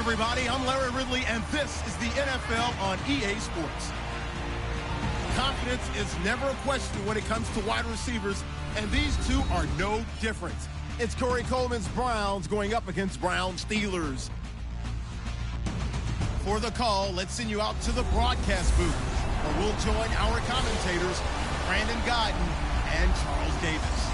everybody. I'm Larry Ridley, and this is the NFL on EA Sports. Confidence is never a question when it comes to wide receivers, and these two are no different. It's Corey Coleman's Browns going up against Browns Steelers. For the call, let's send you out to the broadcast booth, where we'll join our commentators, Brandon Guyton and Charles Davis.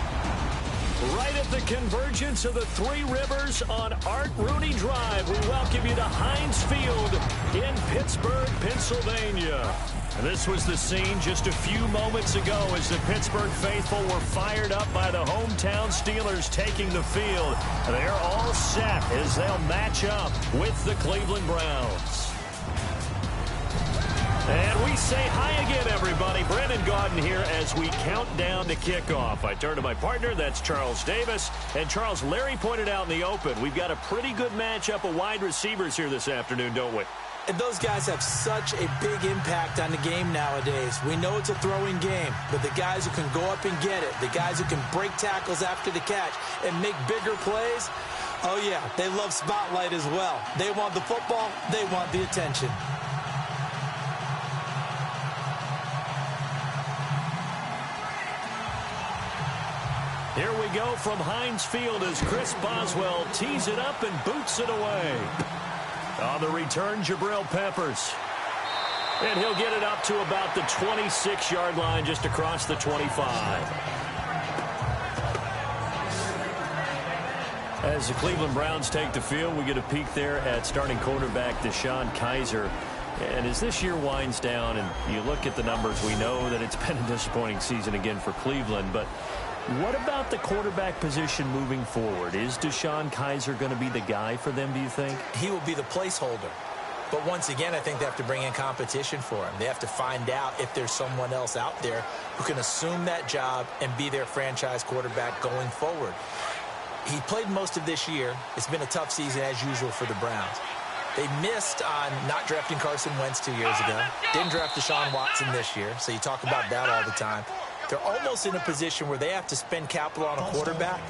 Right at the convergence of the Three Rivers on Art Rooney Drive, we welcome you to Heinz Field in Pittsburgh, Pennsylvania. And this was the scene just a few moments ago as the Pittsburgh faithful were fired up by the hometown Steelers taking the field. They're all set as they'll match up with the Cleveland Browns. And we say hi again, everybody. Brandon Guyton here as we count down to kickoff. I turn to my partner, that's Charles Davis. And Charles, Larry pointed out in the open, we've got a pretty good matchup of wide receivers here this afternoon, don't we? And those guys have such a big impact on the game nowadays. We know it's a throwing game, but the guys who can go up and get it, the guys who can break tackles after the catch and make bigger plays, oh yeah, they love spotlight as well. They want the football, they want the attention. Here we go from Heinz Field as Chris Boswell tees it up and boots it away. On the return, Jabril Peppers. And he'll get it up to about the 26-yard line, just across the 25. As the Cleveland Browns take the field, we get a peek there at starting quarterback DeShone Kizer. And as this year winds down and you look at the numbers, we know that it's been a disappointing season again for Cleveland. But what about the quarterback position moving forward? Is DeShone Kizer going to be the guy for them, do you think? He will be the placeholder. But once again, I think they have to bring in competition for him. They have to find out if there's someone else out there who can assume that job and be their franchise quarterback going forward. He played most of this year. It's been a tough season as usual for the Browns. They missed on not drafting Carson Wentz 2 years ago. Didn't draft Deshaun Watson this year, so you talk about that all the time. They're almost in a position where they have to spend capital on a quarterback,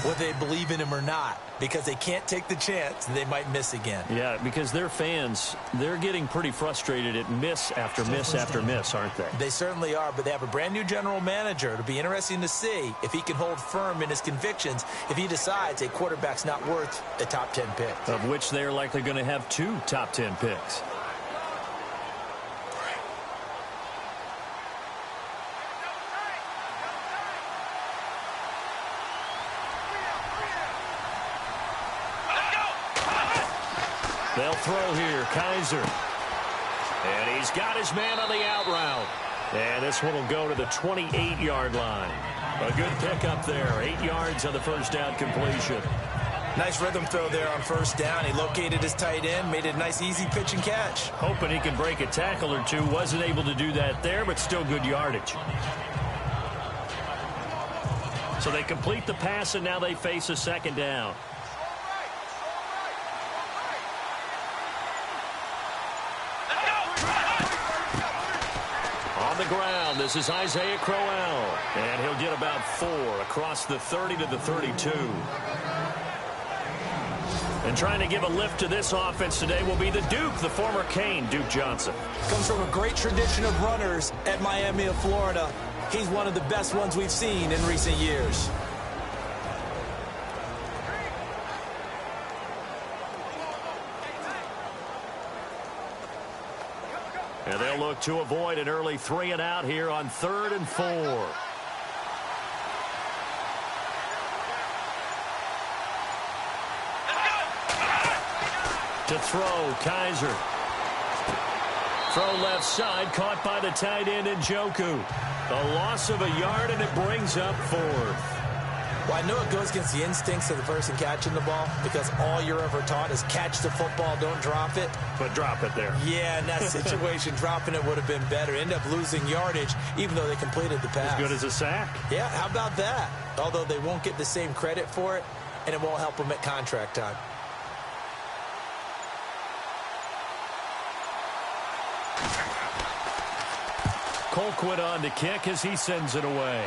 whether they believe in him or not, because they can't take the chance they might miss again. Yeah, because their fans, they're getting pretty frustrated at miss after miss after miss, aren't they? They certainly are, but they have a brand-new general manager. It'll be interesting to see if he can hold firm in his convictions if he decides a quarterback's not worth a top 10 pick. Of which they're likely going to have 2 top 10 picks. They'll throw here, Kizer. And he's got his man on the out route. And this one will go to the 28-yard line. A good pickup there. 8 yards on the first down completion. Nice rhythm throw there on first down. He located his tight end, made it a nice, easy pitch and catch. Hoping he can break a tackle or two. Wasn't able to do that there, but still good yardage. So they complete the pass, and now they face a second down. On the ground, this is Isaiah Crowell. And he'll get about 4 across the 30 to the 32. And trying to give a lift to this offense today will be the Duke, the former Cane, Duke Johnson. Comes from a great tradition of runners at Miami of Florida. He's one of the best ones we've seen in recent years. And they'll look to avoid an early 3 and out here on 3rd and 4. To throw, Kizer. Throw left side, caught by the tight end Njoku. A loss of a yard, and it brings up 4th. Well, I know it goes against the instincts of the person catching the ball because all you're ever taught is catch the football, don't drop it. But drop it there. Yeah, in that situation, dropping it would have been better. End up losing yardage, even though they completed the pass. As good as a sack. Yeah, how about that? Although they won't get the same credit for it, and it won't help them at contract time. Colquitt on to kick as he sends it away.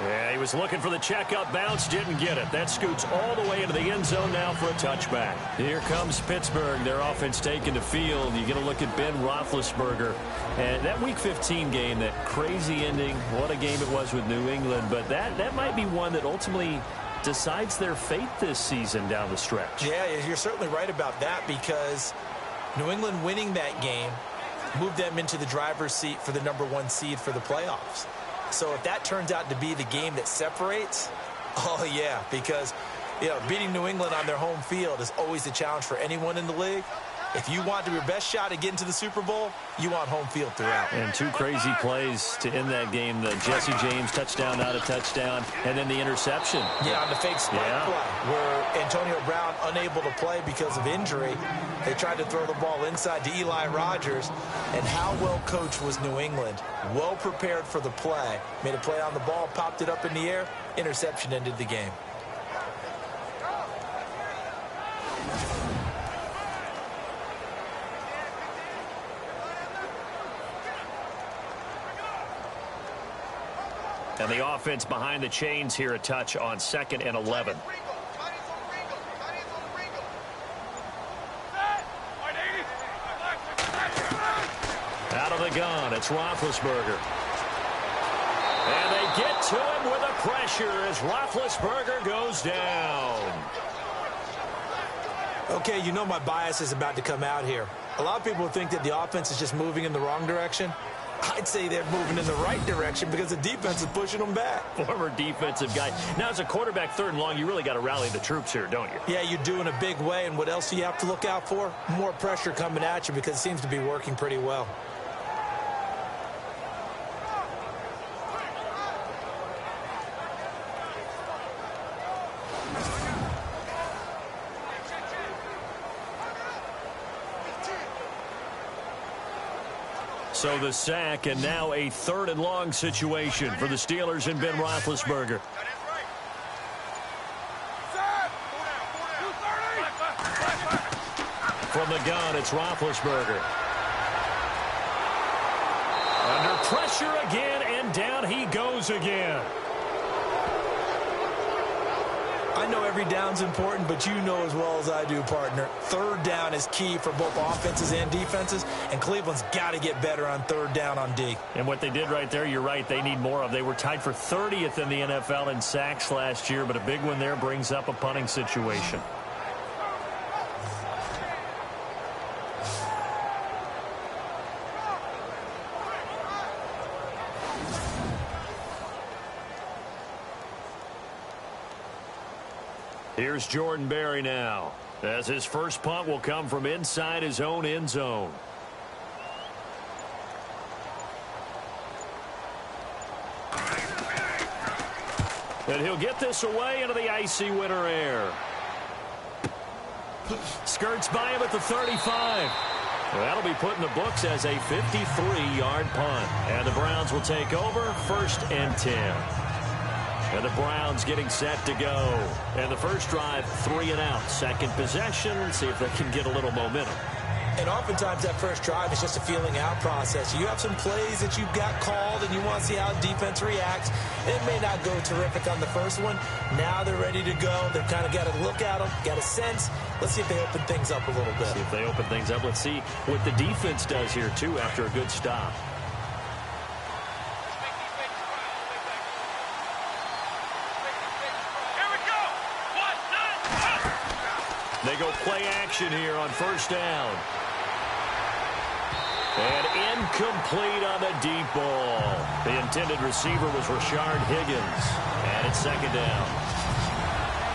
Yeah, he was looking for the checkup bounce, didn't get it. That scoots all the way into the end zone now for a touchback. Here comes Pittsburgh, their offense taking the field. You get a look at Ben Roethlisberger. And that Week 15 game, that crazy ending, what a game it was with New England. But that might be one that ultimately decides their fate this season down the stretch. Yeah, you're certainly right about that, because New England winning that game moved them into the driver's seat for the #1 seed for the playoffs. So if that turns out to be the game that separates, oh yeah, because beating New England on their home field is always a challenge for anyone in the league. If you want your best shot at getting to the Super Bowl, you want home field throughout. And two crazy plays to end that game. The Jesse James touchdown, not a touchdown, and then the interception. Yeah, on the fake spike play, where Antonio Brown unable to play because of injury. They tried to throw the ball inside to Eli Rogers. And how well coached was New England? Well prepared for the play. Made a play on the ball, popped it up in the air. Interception ended the game. And the offense behind the chains here, a touch on 2nd and 11. Out of the gun, it's Roethlisberger. And they get to him with a pressure as Roethlisberger goes down. Okay, you know my bias is about to come out here. A lot of people think that the offense is just moving in the wrong direction. I'd say they're moving in the right direction because the defense is pushing them back. Former defensive guy. Now, as a quarterback, 3rd and long, you really got to rally the troops here, don't you? Yeah, you do in a big way. And what else do you have to look out for? More pressure coming at you, because it seems to be working pretty well. So the sack, and now a 3rd and long situation for the Steelers and Ben Roethlisberger. From the gun, it's Roethlisberger. Under pressure again, and down he goes again. I know every down's important, but you know as well as I do, partner, 3rd down is key for both offenses and defenses, and Cleveland's got to get better on 3rd down on D. And what they did right there, you're right, they need more of. They were tied for 30th in the NFL in sacks last year, but a big one there brings up a punting situation. Here's Jordan Berry now, as his first punt will come from inside his own end zone. And he'll get this away into the icy winter air. Skirts by him at the 35. Well, that'll be put in the books as a 53-yard punt. And the Browns will take over, 1st and 10. And the Browns getting set to go. And the first drive, 3 and out. Second possession. See if they can get a little momentum. And oftentimes that first drive is just a feeling out process. You have some plays that you've got called and you want to see how defense reacts. It may not go terrific on the first one. Now they're ready to go. They've kind of got to look at them, got a sense. Let's see if they open things up a little bit. See if they open things up. Let's see what the defense does here, too, after a good stop. They go play action here on 1st down. And incomplete on the deep ball. The intended receiver was Rashard Higgins. And it's 2nd down.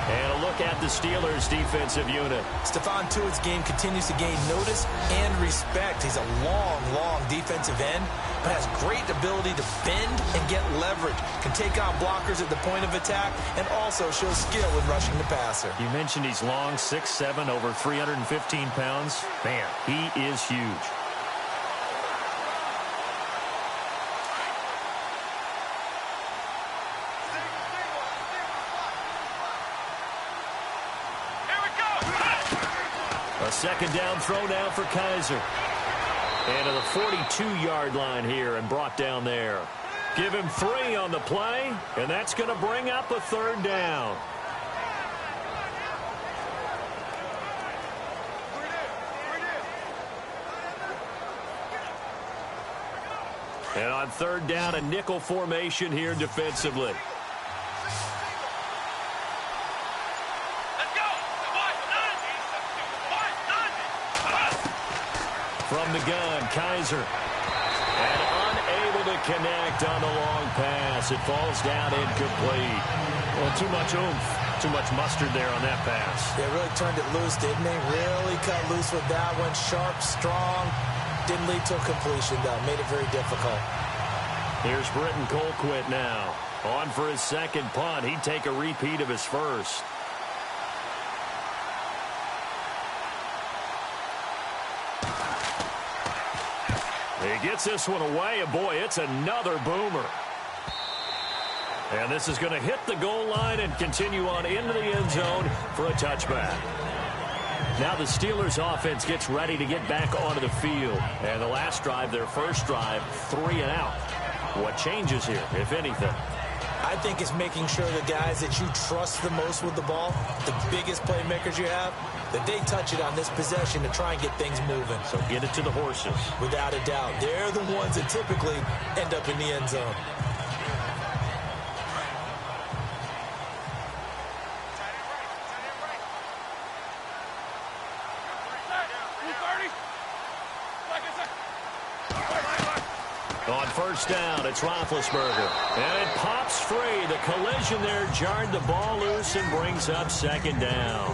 And a look at the Steelers' defensive unit. Stephon Tuitt's game continues to gain notice and respect. He's a long defensive end, but has great ability to bend and get leverage. Can take on blockers at the point of attack and also shows skill in rushing the passer. You mentioned he's long, 6'7", over 315 pounds. Man, he is huge. A 2nd down throw now for Kaiser. And to the 42-yard line here and brought down there. Give him 3 on the play, and that's going to bring up a 3rd down. And on 3rd down, a nickel formation here defensively. From the gun, Kaiser. And unable to connect on the long pass. It falls down incomplete. Well, too much oomph, too much mustard there on that pass. They really turned it loose, didn't they? Really cut loose with that one. Sharp, strong. Didn't lead to a completion, though. Made it very difficult. Here's Britton Colquitt now. On for his 2nd punt. He'd take a repeat of his first. He gets this one away, and boy, it's another boomer. And this is going to hit the goal line and continue on into the end zone for a touchback. Now the Steelers offense gets ready to get back onto the field. And the last drive, their first drive, 3 and out. What changes here, if anything? I think it's making sure the guys that you trust the most with the ball, the biggest playmakers you have, that they touch it on this possession to try and get things moving. So get it to the horses. Without a doubt. They're the ones that typically end up in the end zone. On 1st down, it's Roethlisberger. And it pops free. The collision there jarred the ball loose and brings up 2nd down.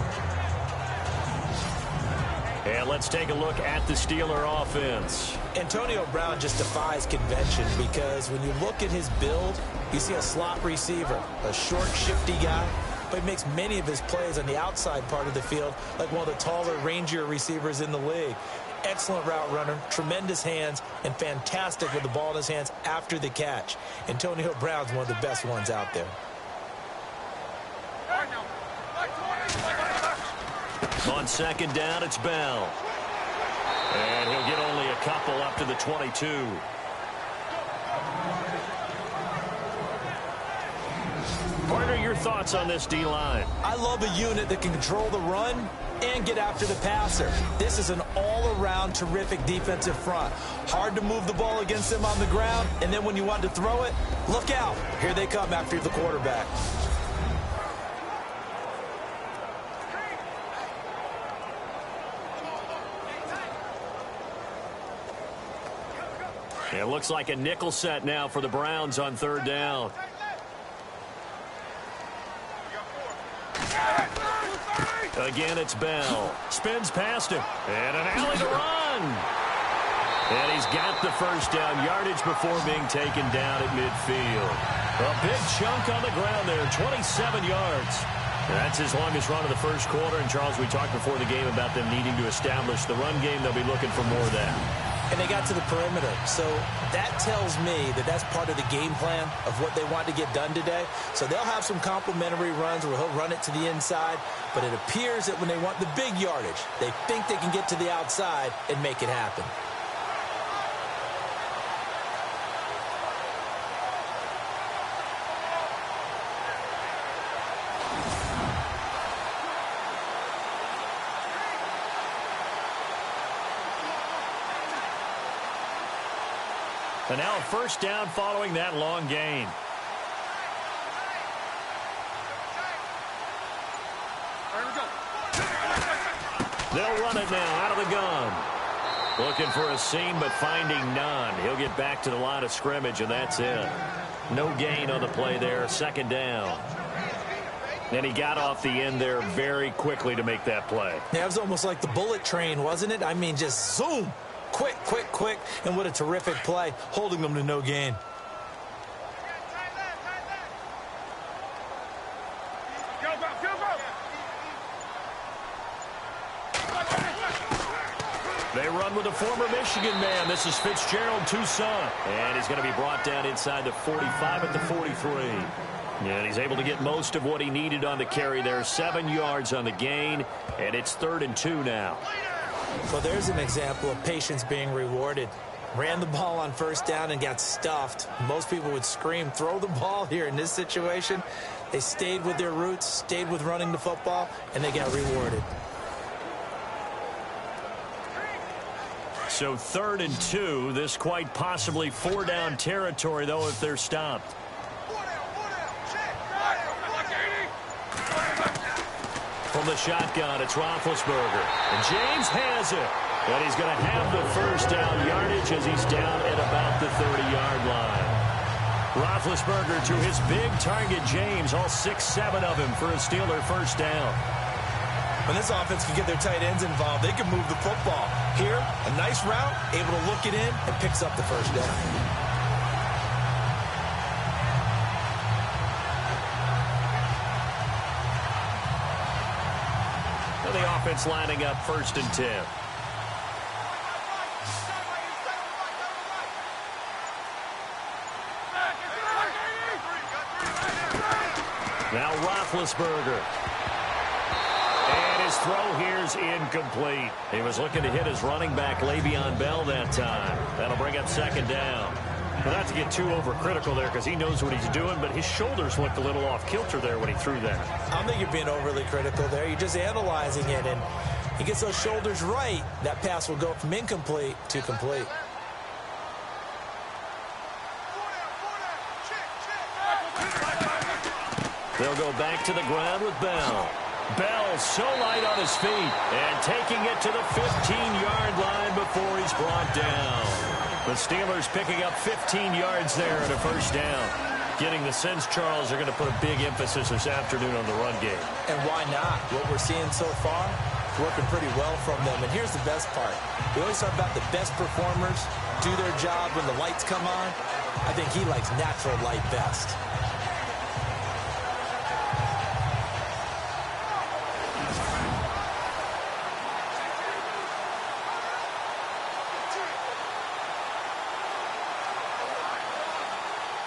And let's take a look at the Steeler offense. Antonio Brown just defies convention because when you look at his build, you see a slot receiver, a short, shifty guy, but he makes many of his plays on the outside part of the field like one of the taller, rangier receivers in the league. Excellent route runner, tremendous hands, and fantastic with the ball in his hands after the catch. Antonio Brown's one of the best ones out there. On 2nd down, it's Bell. And he'll get only a couple up to the 22. Partner, your thoughts on this D-line? I love a unit that can control the run and get after the passer. This is an all-around terrific defensive front. Hard to move the ball against them on the ground, and then when you want to throw it, look out. Here they come after the quarterback. It looks like a nickel set now for the Browns on 3rd down. Again, it's Bell. Spins past him. And an alley to run. And he's got the 1st down yardage before being taken down at midfield. A big chunk on the ground there, 27 yards. And that's his longest run of the 1st quarter. And, Charles, we talked before the game about them needing to establish the run game. They'll be looking for more of that. And they got to the perimeter. So that tells me that that's part of the game plan of what they want to get done today. So they'll have some complementary runs where he'll run it to the inside. But it appears that when they want the big yardage, they think they can get to the outside and make it happen. And now a 1st down following that long gain. They'll run it now out of the gun. Looking for a seam, but finding none. He'll get back to the line of scrimmage, and that's it. No gain on the play there. 2nd down. And he got off the end there very quickly to make that play. Yeah, it was almost like the bullet train, wasn't it? I mean, just zoom. Quick, quick, quick, and what a terrific play, holding them to no gain. They run with a former Michigan man. This is Fitzgerald Toussaint. And he's going to be brought down inside the 45 at the 43. And he's able to get most of what he needed on the carry there. 7 yards on the gain, and it's 3rd and 2 now. Well, there's an example of patience being rewarded. ran the ball on first down and got stuffed. Most people would scream, throw the ball here. In this situation, they stayed with their roots, stayed with running the football, and they got rewarded. So 3rd and 2. This quite possibly 4-down territory, though, if they're stopped. From the shotgun, it's Roethlisberger. And James has it. And he's going to have the first down yardage as he's down at about the 30-yard line. Roethlisberger to his big target, James, all 6-7 of him for a Steeler first down. When this offense can get their tight ends involved, they can move the football. Here, a nice route, able to look it in, and picks up the first down. The offense lining up 1st and 10. Now Roethlisberger. And his throw here's incomplete. He was looking to hit his running back, Le'Veon Bell, that time. That'll bring up 2nd down. Well, not to get too overcritical there because he knows what he's doing, but his shoulders looked a little off kilter there when he threw that. I don't think you're being overly critical there. You're just analyzing it, and he gets those shoulders right. That pass will go from incomplete to complete. They'll go back to the ground with Bell. Bell so light on his feet and taking it to the 15-yard line before he's brought down. The Steelers picking up 15 yards there at a first down. Getting the sense, Charles, they're going to put a big emphasis this afternoon on the run game. And why not? What we're seeing so far, it's working pretty well from them. And here's the best part. We always talk about the best performers do their job when the lights come on. I think he likes natural light best.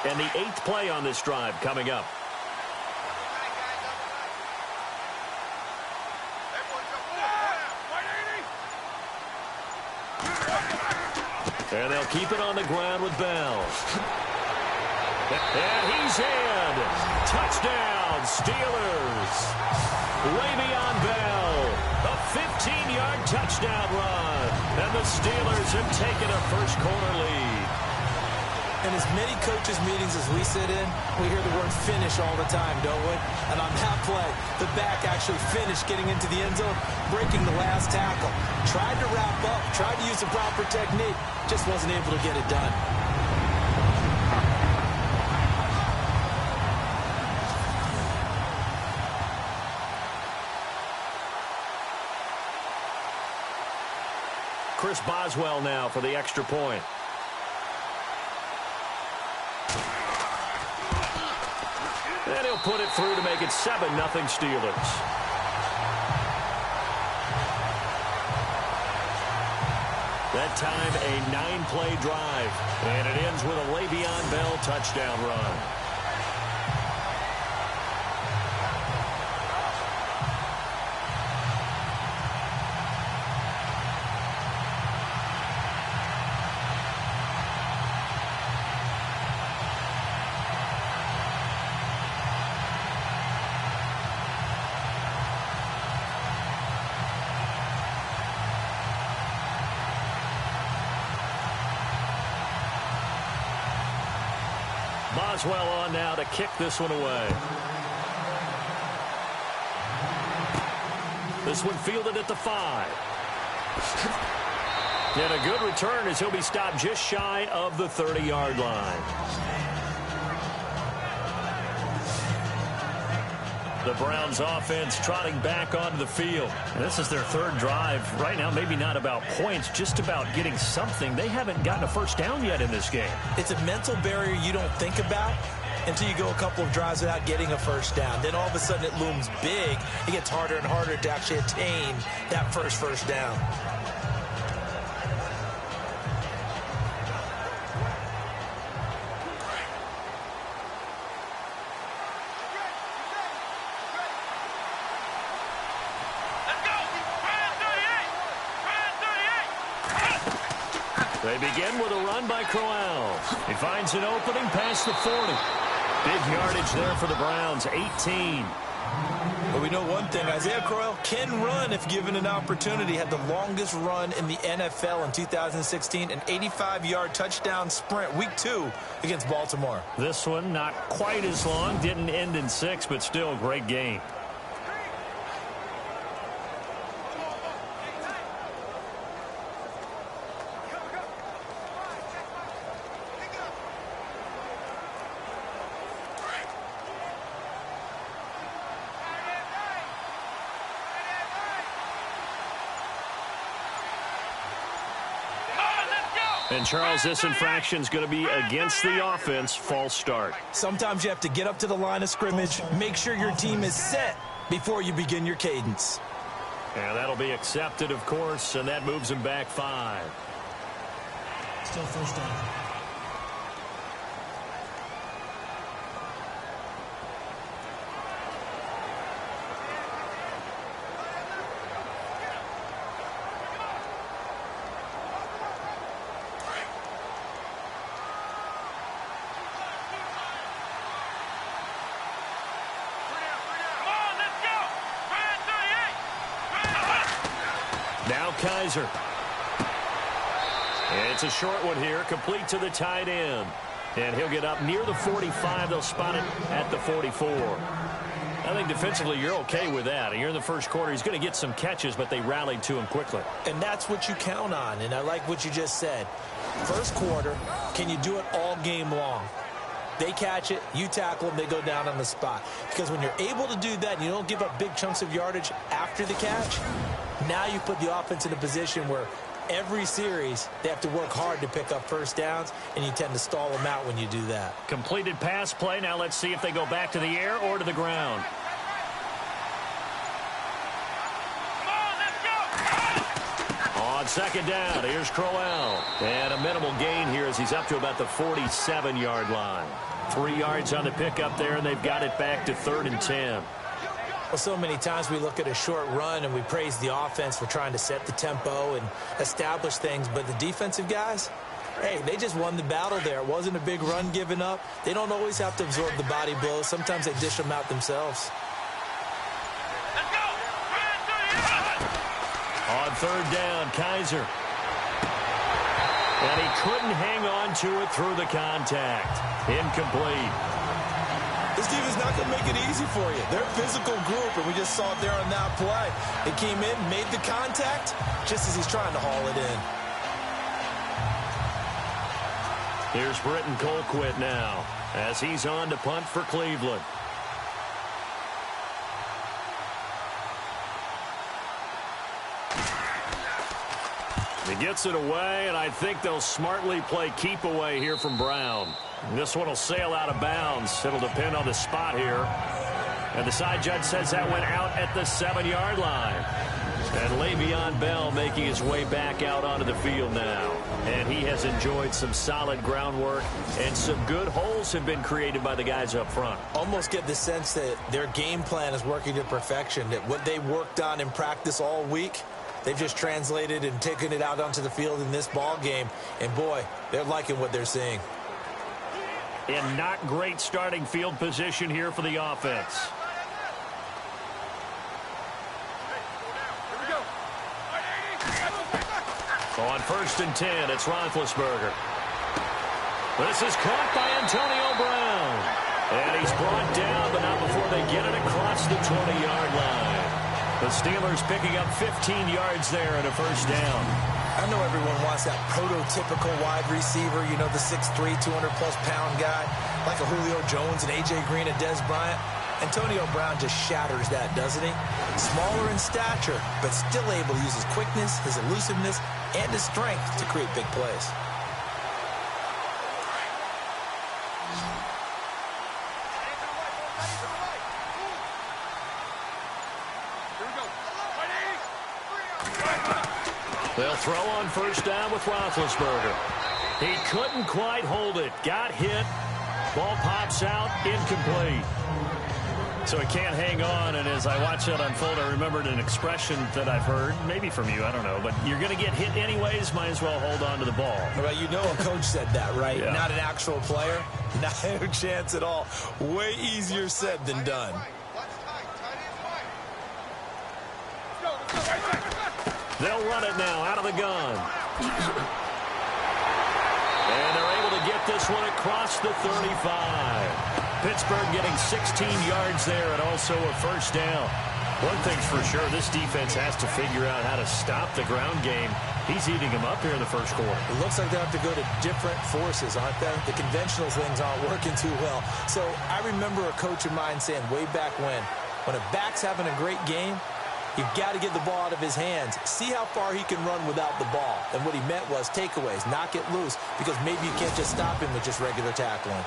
And the 8th play on this drive coming up. And they'll keep it on the ground with Bell. And he's in. Touchdown, Steelers. Le'Veon Bell. A 15-yard touchdown run. And the Steelers have taken a first quarter lead. In as many coaches' meetings as we sit in, we hear the word finish all the time, don't we? And on that play, the back actually finished getting into the end zone, breaking the last tackle. Tried to wrap up, tried to use the proper technique, just wasn't able to get it done. Chris Boswell now for the extra point. And he'll put it through to make it 7-0 Steelers. That time a 9-play drive. And it ends with a Le'Veon Bell touchdown run. Boswell on now to kick this one away. This one fielded at the 5. And a good return as he'll be stopped just shy of the 30-yard line. The Browns offense trotting back onto the field. And this is their 3rd drive. Right now, maybe not about points, just about getting something. They haven't gotten a first down yet in this game. It's a mental barrier you don't think about until you go a couple of drives without getting a first down. Then all of a sudden it looms big. It gets harder and harder to actually attain that first down. They begin with a run by Crowell. He finds an opening past the 40. Big yardage there for the Browns, 18. But we know one thing, Isaiah Crowell can run if given an opportunity. Had the longest run in the NFL in 2016, an 85-yard touchdown sprint, week 2 against Baltimore. This one not quite as long, didn't end in 6, but still a great game. And, Charles, this infraction is going to be against the offense. False start. Sometimes you have to get up to the line of scrimmage, make sure your team is set before you begin your cadence. And that'll be accepted, of course, and that moves him back 5. Still first down. Kaiser. It's a short one here, complete to the tight end. And he'll get up near the 45. They'll spot it at the 44. I think defensively you're okay with that. And you're in the first quarter. He's going to get some catches, but they rallied to him quickly. And that's what you count on. And I like what you just said. First quarter, can you do it all game long? They catch it, you tackle them, they go down on the spot. Because when you're able to do that and you don't give up big chunks of yardage after the catch, now you put the offense in a position where every series they have to work hard to pick up first downs, and you tend to stall them out when you do that. Completed pass play. Now let's see if they go back to the air or to the ground. On second down, here's Crowell. And a minimal gain here as he's up to about the 47-yard line. 3 yards on the pickup there, and they've got it back to 3rd and 10. Well, so many times we look at a short run and we praise the offense for trying to set the tempo and establish things, but the defensive guys, hey, they just won the battle there. It wasn't a big run given up. They don't always have to absorb the body blows. Sometimes they dish them out themselves. On 3rd down, Kaiser. And he couldn't hang on to it through the contact. Incomplete. This defense is not going to make it easy for you. They're a physical group, and we just saw it there on that play. They came in, made the contact, just as he's trying to haul it in. Here's Britton Colquitt now, as he's on to punt for Cleveland. He gets it away, and I think they'll smartly play keep away here from Brown. This one will sail out of bounds. It'll depend on the spot here. And the side judge says that went out at the 7-yard line. And Le'Veon Bell making his way back out onto the field now. And he has enjoyed some solid groundwork, and some good holes have been created by the guys up front. Almost get the sense that their game plan is working to perfection, that what they worked on in practice all week, they've just translated and taken it out onto the field in this ball game. And, boy, they're liking what they're seeing. And not great starting field position here for the offense. On 1st and 10, it's Roethlisberger. This is caught by Antonio Brown. And he's brought down, but not before they get it across the 20-yard line. The Steelers picking up 15 yards there and a first down. I know everyone wants that prototypical wide receiver, you know, the 6'3", 200-plus pound guy, like a Julio Jones and A.J. Green and Dez Bryant. Antonio Brown just shatters that, doesn't he? Smaller in stature, but still able to use his quickness, his elusiveness, and his strength to create big plays. They'll throw on first down with Roethlisberger. He couldn't quite hold it. Got hit. Ball pops out. Incomplete. So it can't hang on, and as I watch that unfold, I remembered an expression that I've heard, maybe from you, I don't know, but you're going to get hit anyways, might as well hold on to the ball. Well, you know a coach said that, right? Yeah. Not an actual player. Not a chance at all. Way easier said than done. They'll run it now out of the gun. And they're able to get this one across the 35. Pittsburgh getting 16 yards there and also a first down. One thing's for sure, this defense has to figure out how to stop the ground game. He's eating them up here in the first quarter. It looks like they have to go to different forces, aren't they? The conventional things aren't working too well. So I remember a coach of mine saying way back when a back's having a great game, you've got to get the ball out of his hands. See how far he can run without the ball. And what he meant was takeaways, knock it loose, because maybe you can't just stop him with just regular tackling.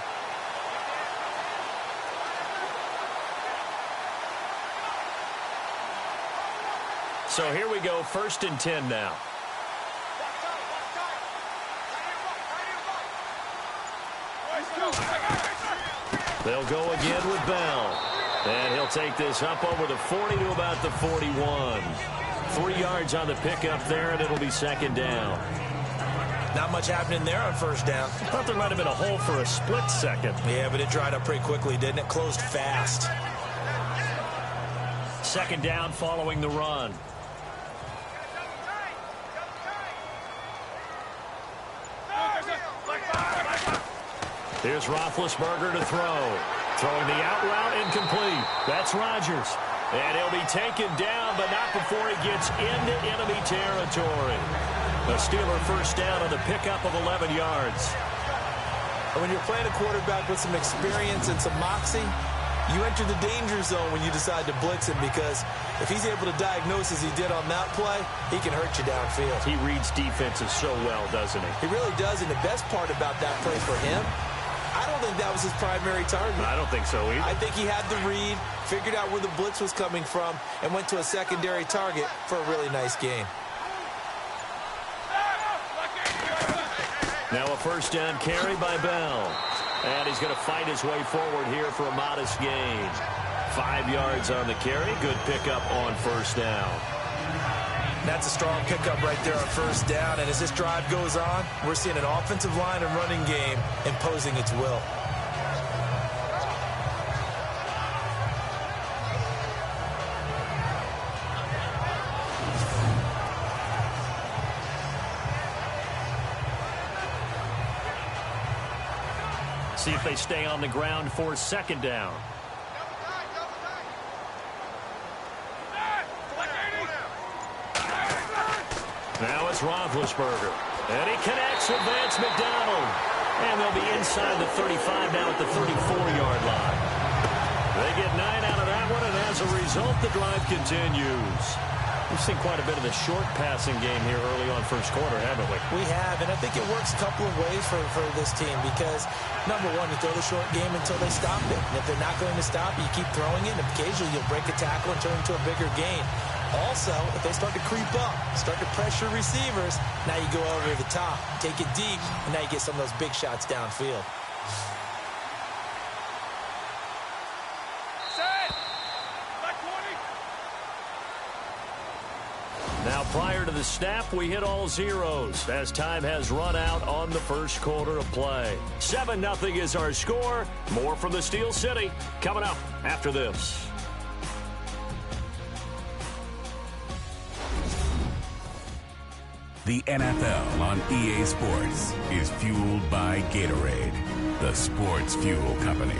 So here we go, 1st and 10 now. They'll go again with Bell. And he'll take this up over the 40 to about the 41. 3 yards on the pickup there, and it'll be 2nd down. Not much happening there on 1st down. I thought there might have been a hole for a split second. Yeah, but it dried up pretty quickly, didn't it? Closed fast. 2nd down following the run. Here's Roethlisberger to throw. Throwing the out route incomplete. That's Rodgers. And he'll be taken down, but not before he gets into enemy territory. The Steeler first down on the pickup of 11 yards. When you're playing a quarterback with some experience and some moxie, you enter the danger zone when you decide to blitz him, because if he's able to diagnose as he did on that play, he can hurt you downfield. He reads defenses so well, doesn't he? He really does, and the best part about that play for him, I don't think that was his primary target. I don't think so either. I think he had the read, figured out where the blitz was coming from, and went to a secondary target for a really nice gain. Now a first down carry by Bell. And he's going to fight his way forward here for a modest gain. 5 yards on the carry. Good pickup on 1st down. That's a strong pickup right there on 1st down. And as this drive goes on, we're seeing an offensive line and running game imposing its will. See if they stay on the ground for 2nd down. Now it's Roethlisberger. And he connects with Vance McDonald. And they'll be inside the 35 now at the 34-yard line. They get 9 out of that one, and as a result, the drive continues. We've seen quite a bit of the short passing game here early on 1st quarter, haven't we? We have, and I think it works a couple of ways for this team because, number one, you throw the short game until they stop it. And if they're not going to stop it, you keep throwing it, and occasionally you'll break a tackle and turn it into a bigger gain. Also, if they start to creep up, start to pressure receivers, now you go over the top, take it deep, and now you get some of those big shots downfield. Now, prior to the snap, we hit all zeros as time has run out on the 1st quarter of play. 7-0 is our score. More from the Steel City coming up after this. The NFL on EA Sports is fueled by Gatorade, the sports fuel company.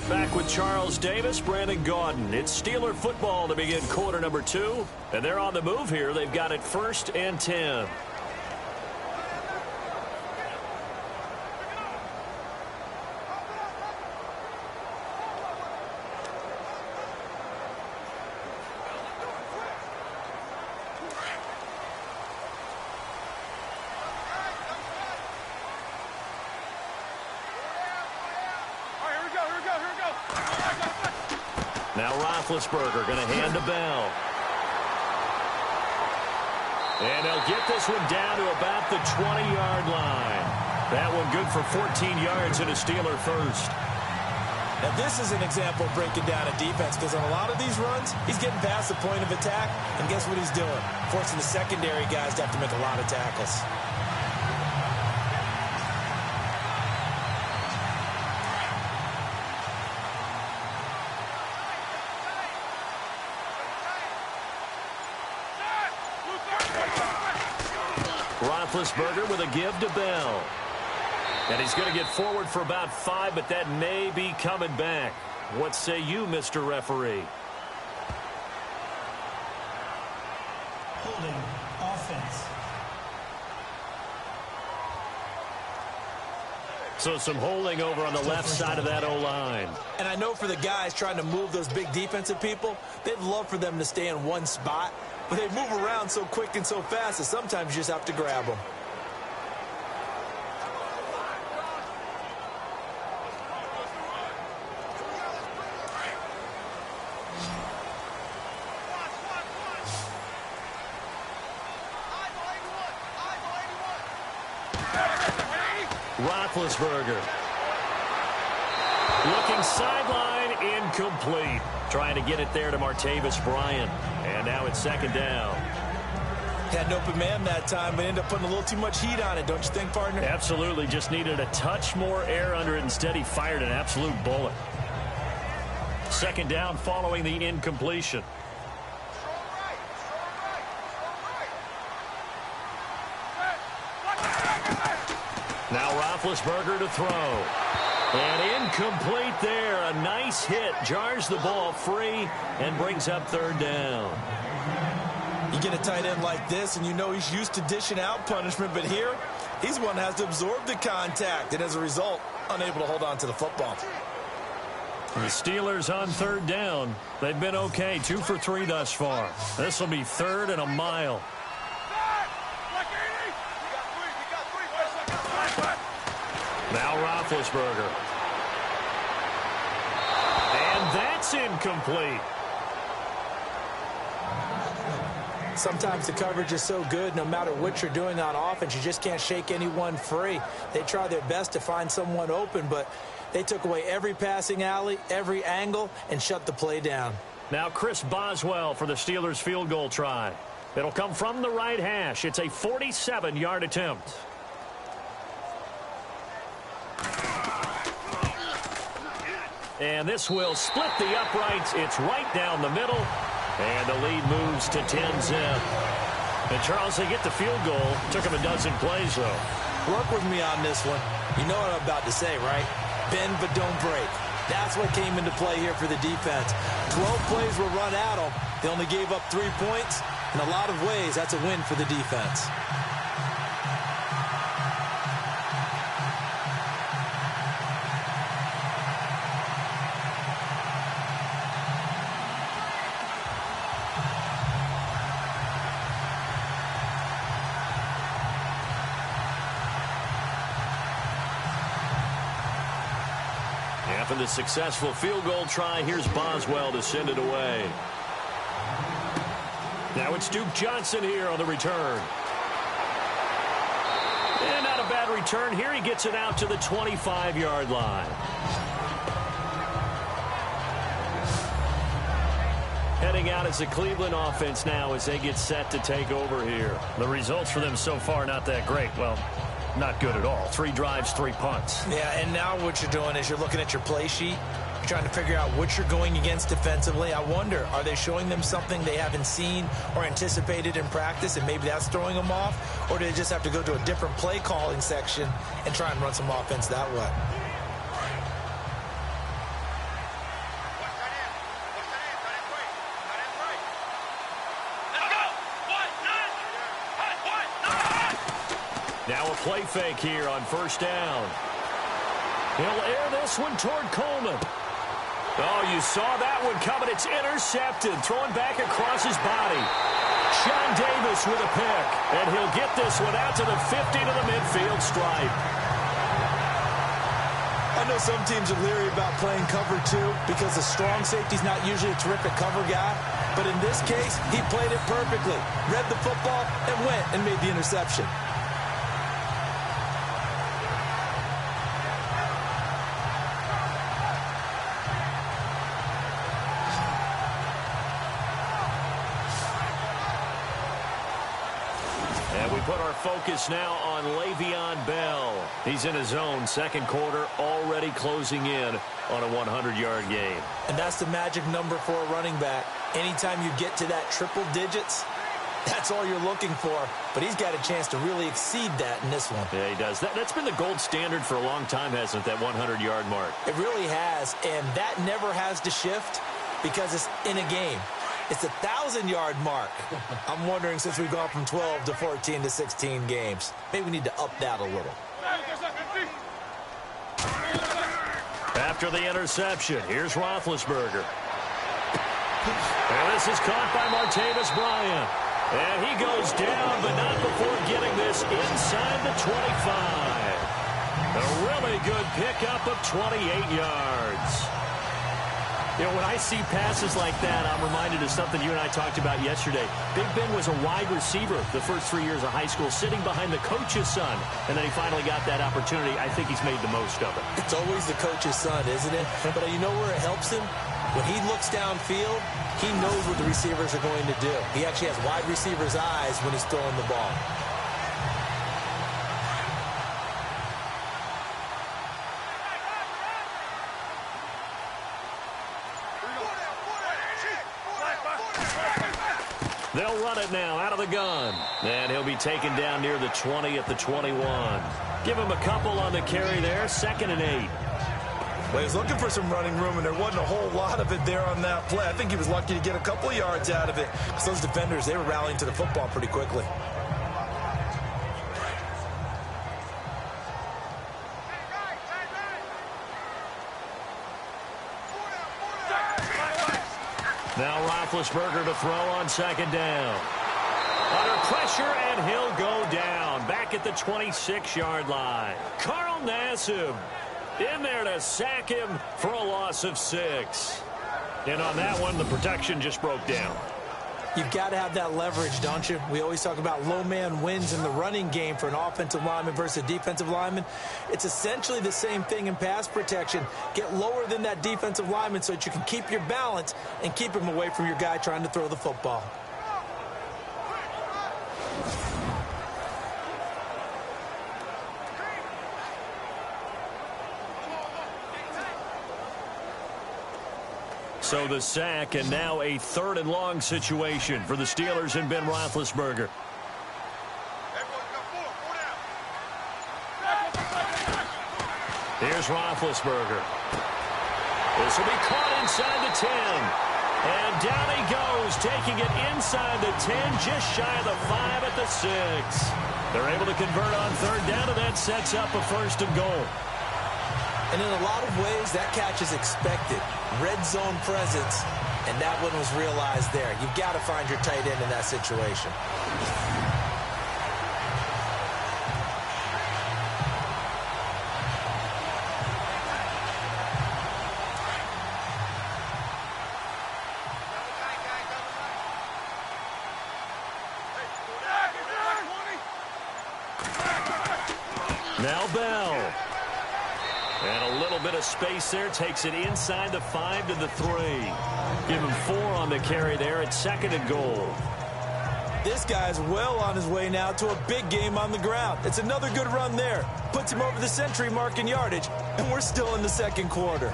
Back with Charles Davis, Brandon Gaudin. It's Steeler football to begin quarter number 2. And they're on the move here. They've got it 1st and 10. Now Roethlisberger going to hand to Bell. And they'll get this one down to about the 20-yard line. That one good for 14 yards and a Steeler first. Now, this is an example of breaking down a defense because on a lot of these runs, he's getting past the point of attack, and guess what he's doing? Forcing the secondary guys to have to make a lot of tackles. Roethlisberger with a give to Bell. And he's going to get forward for about 5, but that may be coming back. What say you, Mr. Referee? Holding offense. So some holding over on the left side of that O-line. And I know for the guys trying to move those big defensive people, they'd love for them to stay in one spot, but they move around so quick and so fast that sometimes you just have to grab them. Roethlisberger. Looking sideline, incomplete. Trying to get it there to Martavis Bryant. And now it's second down. Had an open man that time, but ended up putting a little too much heat on it, don't you think, partner? Absolutely. Just needed a touch more air under it. Instead, he fired an absolute bullet. Second down following the incompletion. Now Roethlisberger to throw. And incomplete there. A nice hit. Jars the ball free and brings up third down. You get a tight end like this, and you know he's used to dishing out punishment, but here, he's one that has to absorb the contact, and as a result, unable to hold on to the football. The Steelers on third down. They've been okay. 2 for 3 thus far. This will be third and a mile. Now Roethlisberger. And that's incomplete. Sometimes the coverage is so good, no matter what you're doing on offense, you just can't shake anyone free. They try their best to find someone open, but they took away every passing alley, every angle, and shut the play down. Now Chris Boswell for the Steelers field goal try. It'll come from the right hash. It's a 47-yard attempt. And this will split the uprights. It's right down the middle. And the lead moves to 10-zip. And, Charles, they get the field goal. Took them a dozen plays, though. Work with me on this one. You know what I'm about to say, right? Bend but don't break. That's what came into play here for the defense. 12 plays were run at them. They only gave up 3 points. In a lot of ways, that's a win for the defense. After the successful field goal try, here's Boswell to send it away. Now it's Duke Johnson here on the return. And not a bad return here. He gets it out to the 25-yard line. Heading out as the Cleveland offense now as they get set to take over here. The results for them so far not that great. Well, not good at all. 3 drives, 3 punts. Yeah, and now what you're doing is you're looking at your play sheet. You're trying to figure out what you're going against defensively. I wonder, are they showing them something they haven't seen or anticipated in practice, and maybe that's throwing them off? Or do they just have to go to a different play calling section and try and run some offense that way? Now a play fake here on first down. He'll air this one toward Coleman. Oh, you saw that one coming. It's intercepted. Throwing back across his body. Sean Davis with a pick. And he'll get this one out to the 50 to the midfield stripe. I know some teams are leery about playing cover 2 because the strong safety's not usually a terrific cover guy. But in this case, he played it perfectly. Read the football and went and made the interception. put our focus now on Le'Veon Bell. He's in his own second quarter, already closing in on a 100-yard game. And that's the magic number for a running back. Anytime you get to that triple digits, that's all you're looking for. But he's got a chance to really exceed that in this one. Yeah, he does. That's been the gold standard for a long time, hasn't it, that 100-yard mark? It really has, and that never has to shift because it's in a game. It's a 1,000-yard mark. I'm wondering, since we've gone from 12 to 14 to 16 games, maybe we need to up that a little. After the interception, here's Roethlisberger. And this is caught by Martavis Bryant. And he goes down, but not before getting this inside the 25. A really good pickup of 28 yards. You know, when I see passes like that, I'm reminded of something you and I talked about yesterday. Big Ben was a wide receiver the first 3 years of high school, sitting behind the coach's son. And then he finally got that opportunity. I think he's made the most of it. It's always the coach's son, isn't it? But you know where it helps him? When he looks downfield, he knows what the receivers are going to do. He actually has wide receivers' eyes when he's throwing the ball. They'll run it now out of the gun. And he'll be taken down near the 20 at the 21. Give him a couple on the carry there. 2nd and 8. Well, he was looking for some running room, and there wasn't a whole lot of it there on that play. I think he was lucky to get a couple of yards out of it because those defenders, they were rallying to the football pretty quickly. Now Roethlisberger to throw on 2nd down. Under pressure, and he'll go down. Back at the 26-yard line. Carl Nassib in there to sack him for a loss of 6. And on that one, the protection just broke down. You've got to have that leverage, don't you? We always talk about low man wins in the running game for an offensive lineman versus a defensive lineman. It's essentially the same thing in pass protection. Get lower than that defensive lineman so that you can keep your balance and keep him away from your guy trying to throw the football. So the sack, and now a 3rd and long situation for the Steelers and Ben Roethlisberger. Here's Roethlisberger. This will be caught inside the 10. And down he goes, taking it inside the 10, just shy of the 5 at the 6. They're able to convert on 3rd down, and that sets up a 1st and goal. And in a lot of ways, that catch is expected. Red zone presence, and that one was realized there. You've got to find your tight end in that situation. Now Bell. And a little bit of space there. Takes it inside the 5 to the 3. Give him 4 on the carry there at 2nd and goal. This guy's well on his way now to a big game on the ground. It's another good run there. Puts him over the century mark in yardage. And we're still in the 2nd quarter.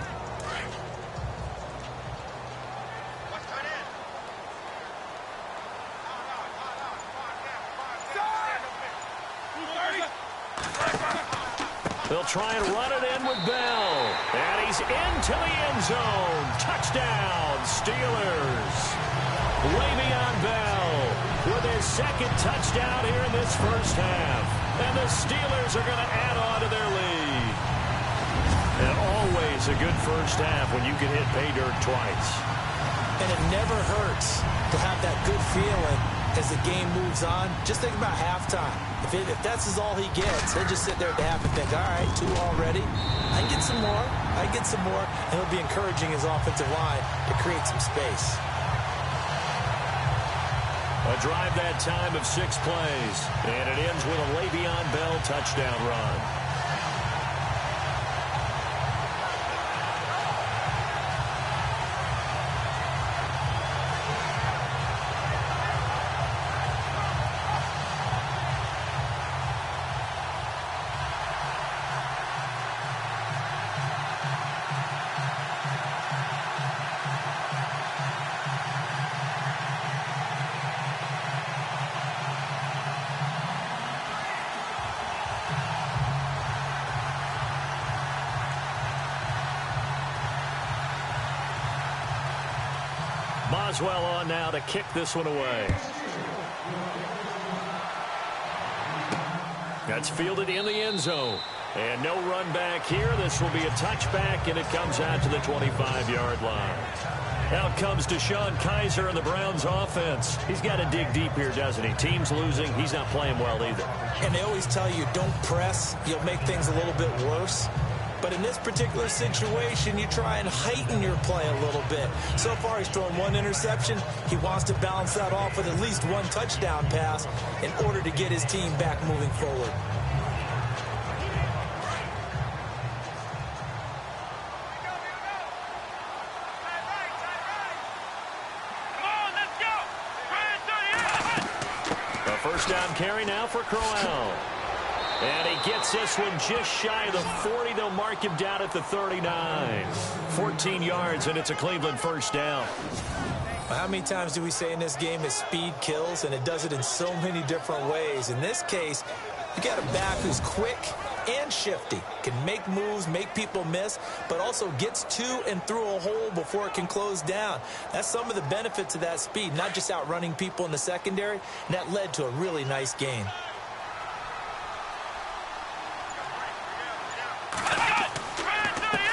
They'll try and run it in with Bell. And he's into the end zone. Touchdown, Steelers. Le'Veon Bell with his 2nd touchdown here in this first half. And the Steelers are going to add on to their lead. And always a good first half when you can hit pay dirt twice. And it never hurts to have that good feeling as the game moves on. Just think about halftime. If that's all he gets, he'll just sit there at the half and think, all right, 2 already. I can get some more. I can get some more. And he'll be encouraging his offensive line to create some space. A drive that time of 6 plays. And it ends with a Le'Veon Bell touchdown run. Boswell on now to kick this one away. That's fielded in the end zone. And no run back here. This will be a touchback, and it comes out to the 25-yard line. Out comes Deshaun Kaiser and the Browns offense. He's got to dig deep here, doesn't he? Team's losing. He's not playing well either. And they always tell you, don't press. You'll make things a little bit worse. But in this particular situation, you try and heighten your play a little bit. So far, he's thrown one interception. He wants to balance that off with at least one touchdown pass in order to get his team back moving forward. First down carry now for Crowell. And he gets this one just shy of the 40. They'll mark him down at the 39. 14 yards, and it's a Cleveland first down. Well, how many times do we say in this game that speed kills, and it does it in so many different ways? In this case, you got a back who's quick and shifty, can make moves, make people miss, but also gets to and through a hole before it can close down. That's some of the benefits of that speed, not just outrunning people in the secondary, and that led to a really nice gain.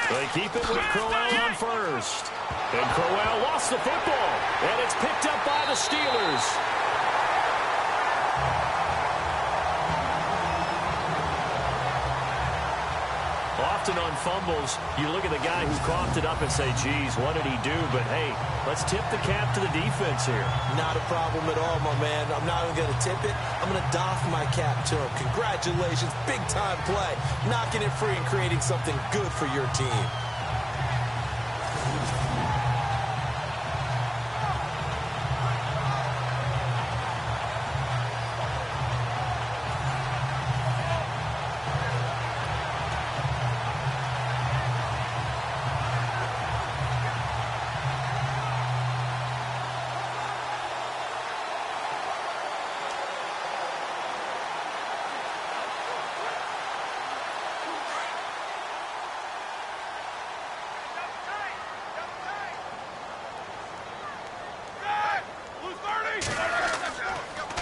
They keep it with Crowell on first. And Crowell lost the football, and it's picked up by the Steelers. Often on fumbles, you look at the guy who coughed it up and say, geez, what did he do? But, hey, let's tip the cap to the defense here. Not a problem at all, my man. I'm not even going to tip it. I'm going to doff my cap to him. Congratulations, big-time play. Knocking it free and creating something good for your team.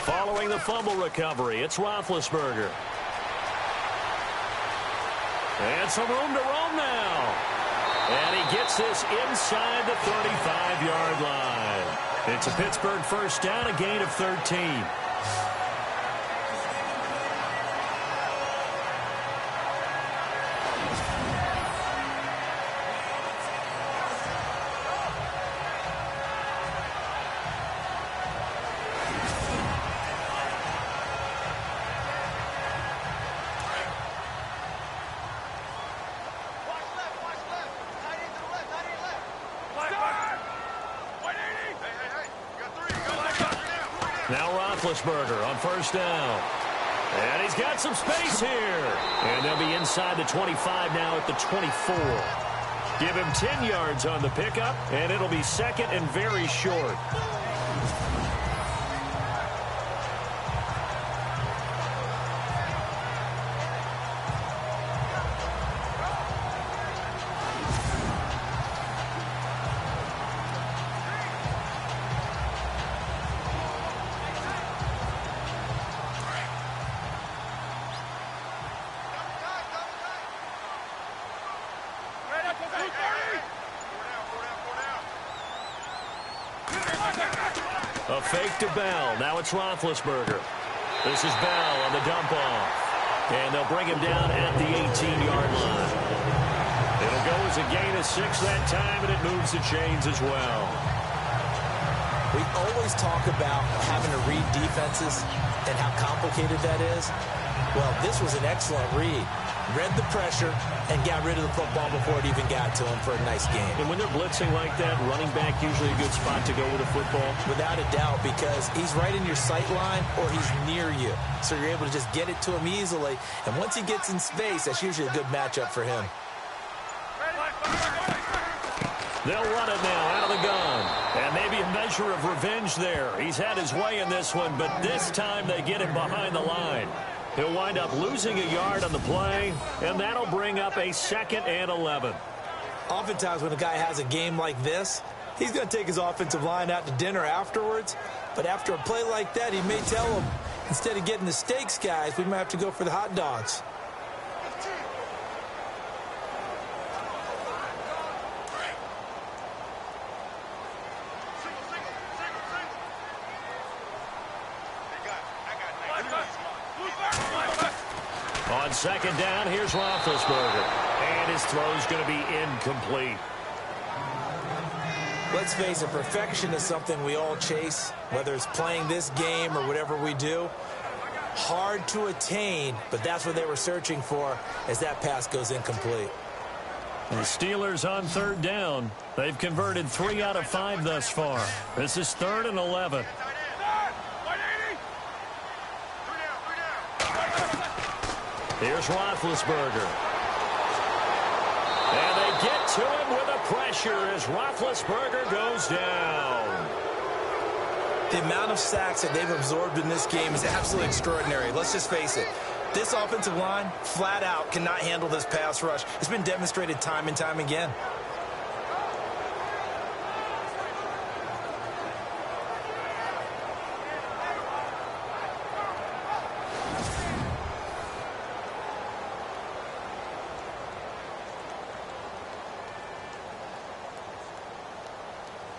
Following the fumble recovery, it's Roethlisberger. And some room to roam now. And he gets this inside the 35-yard line. It's a Pittsburgh first down, a gain of 13. Now Roethlisberger on first down. And he's got some space here. And they'll be inside the 25 now at the 24. Give him 10 yards on the pickup, and it'll be second and very short. A fake to Bell. Now it's Roethlisberger. This is Bell on the dump off. And they'll bring him down at the 18-yard line. It'll go as a gain of 6 that time, and it moves the chains as well. We always talk about having to read defenses and how complicated that is. Well, this was an excellent read. Read the pressure and got rid of the football before it even got to him for a nice game. And when they're blitzing like that, running back usually a good spot to go with a football? Without a doubt, because he's right in your sight line or he's near you. So you're able to just get it to him easily. And once he gets in space, that's usually a good matchup for him. They'll run it now out of the gun. And maybe a measure of revenge there. He's had his way in this one, but this time they get him behind the line. He'll wind up losing a yard on the play, and that'll bring up a 2nd and 11. Oftentimes when a guy has a game like this, He's going to take his offensive line out to dinner afterwards. But after a play like that, he may tell them, instead of getting the steaks, guys, we might have to go for the hot dogs. On second down, here's Roethlisberger. And his throw's going to be incomplete. Let's face it, perfection is something we all chase, whether it's playing this game or whatever we do. Hard to attain, but that's what they were searching for as that pass goes incomplete. The Steelers on third down. They've converted 3 out of 5 thus far. This is 3rd and 11. Here's Roethlisberger. And they get to him with a pressure as Roethlisberger goes down. The amount of sacks that they've absorbed in this game is absolutely extraordinary. Let's just face it. This offensive line, flat out, cannot handle this pass rush. It's been demonstrated time and time again.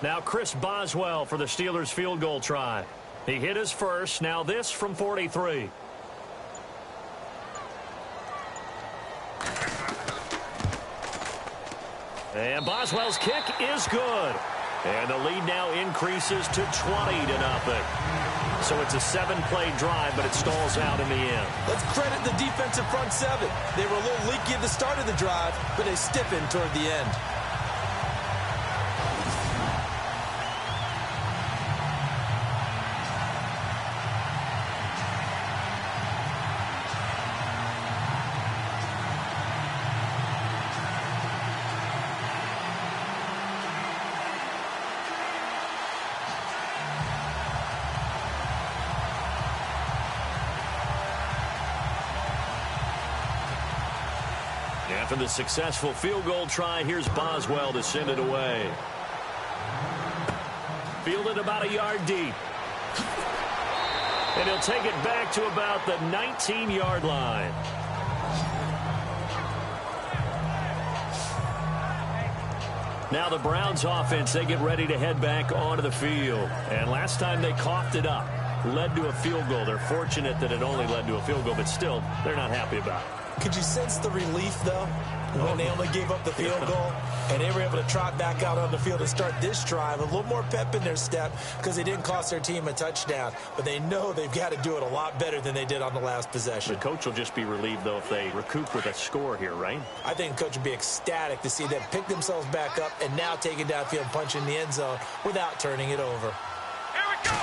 Now Chris Boswell for the Steelers field goal try. He hit his first. Now this from 43. And Boswell's kick is good. And the lead now increases to 20-0. So it's a 7-play drive, but it stalls out in the end. Let's credit the defensive front seven. They were a little leaky at the start of the drive, but they stiffened toward the end. After the successful field goal try, here's Boswell to send it away. Fielded about a yard deep. And he'll take it back to about the 19-yard line. Now the Browns offense, they get ready to head back onto the field. And last time they coughed it up, led to a field goal. They're fortunate that it only led to a field goal, but still, they're not happy about it. Could you sense the relief, though, when they only gave up the field goal and they were able to trot back out on the field and start this drive? A little more pep in their step because they didn't cost their team a touchdown. But they know they've got to do it a lot better than they did on the last possession. The coach will just be relieved, though, if they recoup with a score here, right? I think the coach would be ecstatic to see them pick themselves back up and now take it downfield and punch in the end zone without turning it over. Here we go!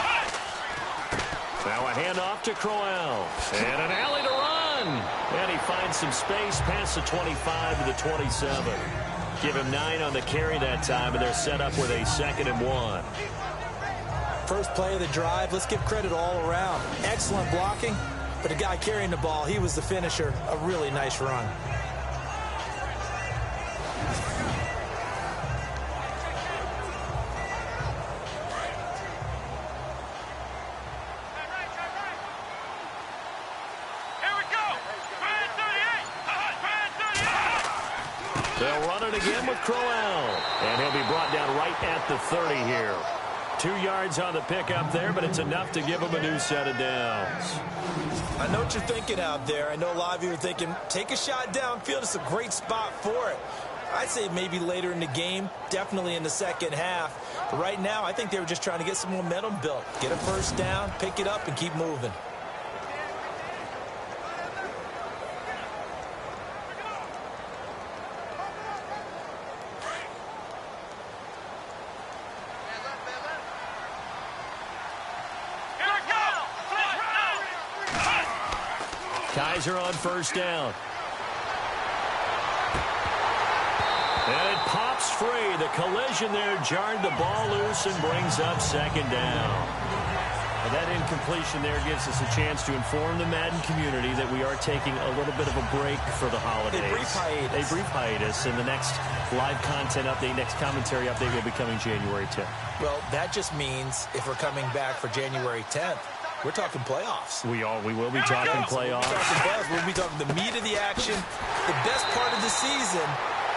Now a handoff to Crowell. And an alley to run. And he finds some space past the 25 to the 27. Give him 9 on the carry that time, and they're set up with a 2nd and 1. First play of the drive, let's give credit all around. Excellent blocking, but the guy carrying the ball, he was the finisher. A really nice run. They'll run it again with Crowell. And he'll be brought down right at the 30 here. 2 yards on the pickup there, but it's enough to give him a new set of downs. I know what you're thinking out there. I know a lot of you are thinking, take a shot downfield. It's a great spot for it. I'd say maybe later in the game, definitely in the second half. But right now, I think they were just trying to get some momentum built. Get a first down, pick it up, and keep moving. Kaiser on first down. And it pops free. The collision there jarred the ball loose and brings up 2nd down. Well, that incompletion there gives us a chance to inform the Madden community that we are taking a little bit of a break for the holidays. A brief hiatus. And the next live content update, next commentary update will be coming January 10th. Well, that just means if we're coming back for January 10th, we're talking playoffs. We will be talking playoffs. We'll be talking the meat of the action, the best part of the season,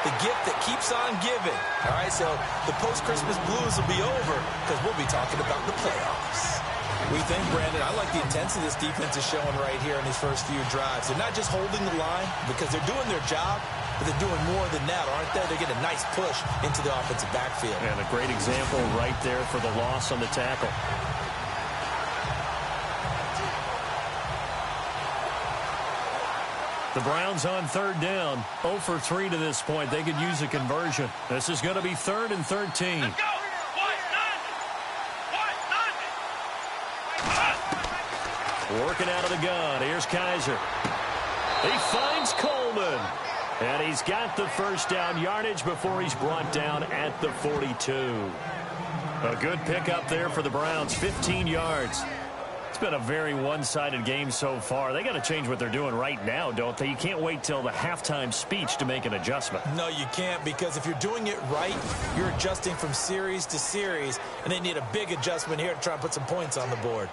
the gift that keeps on giving. All right, so the post-Christmas blues will be over because we'll be talking about the playoffs. We think, Brandon, I like the intensity this defense is showing right here in these first few drives. They're not just holding the line because they're doing their job, but they're doing more than that, aren't they? They're getting a nice push into the offensive backfield. And a great example right there for the loss on the tackle. The Browns on third down, 0 for 3 to this point. They could use a conversion. This is going to be 3rd and 13. Let's go. Working out of the gun. Here's Kaiser. He finds Coleman. And he's got the first down yardage before he's brought down at the 42. A good pickup there for the Browns, 15 yards. It's been a very one-sided game so far. They got to change what they're doing right now, don't they? You can't wait till the halftime speech to make an adjustment. No, you can't, because if you're doing it right, you're adjusting from series to series, and they need a big adjustment here to try and put some points on the board.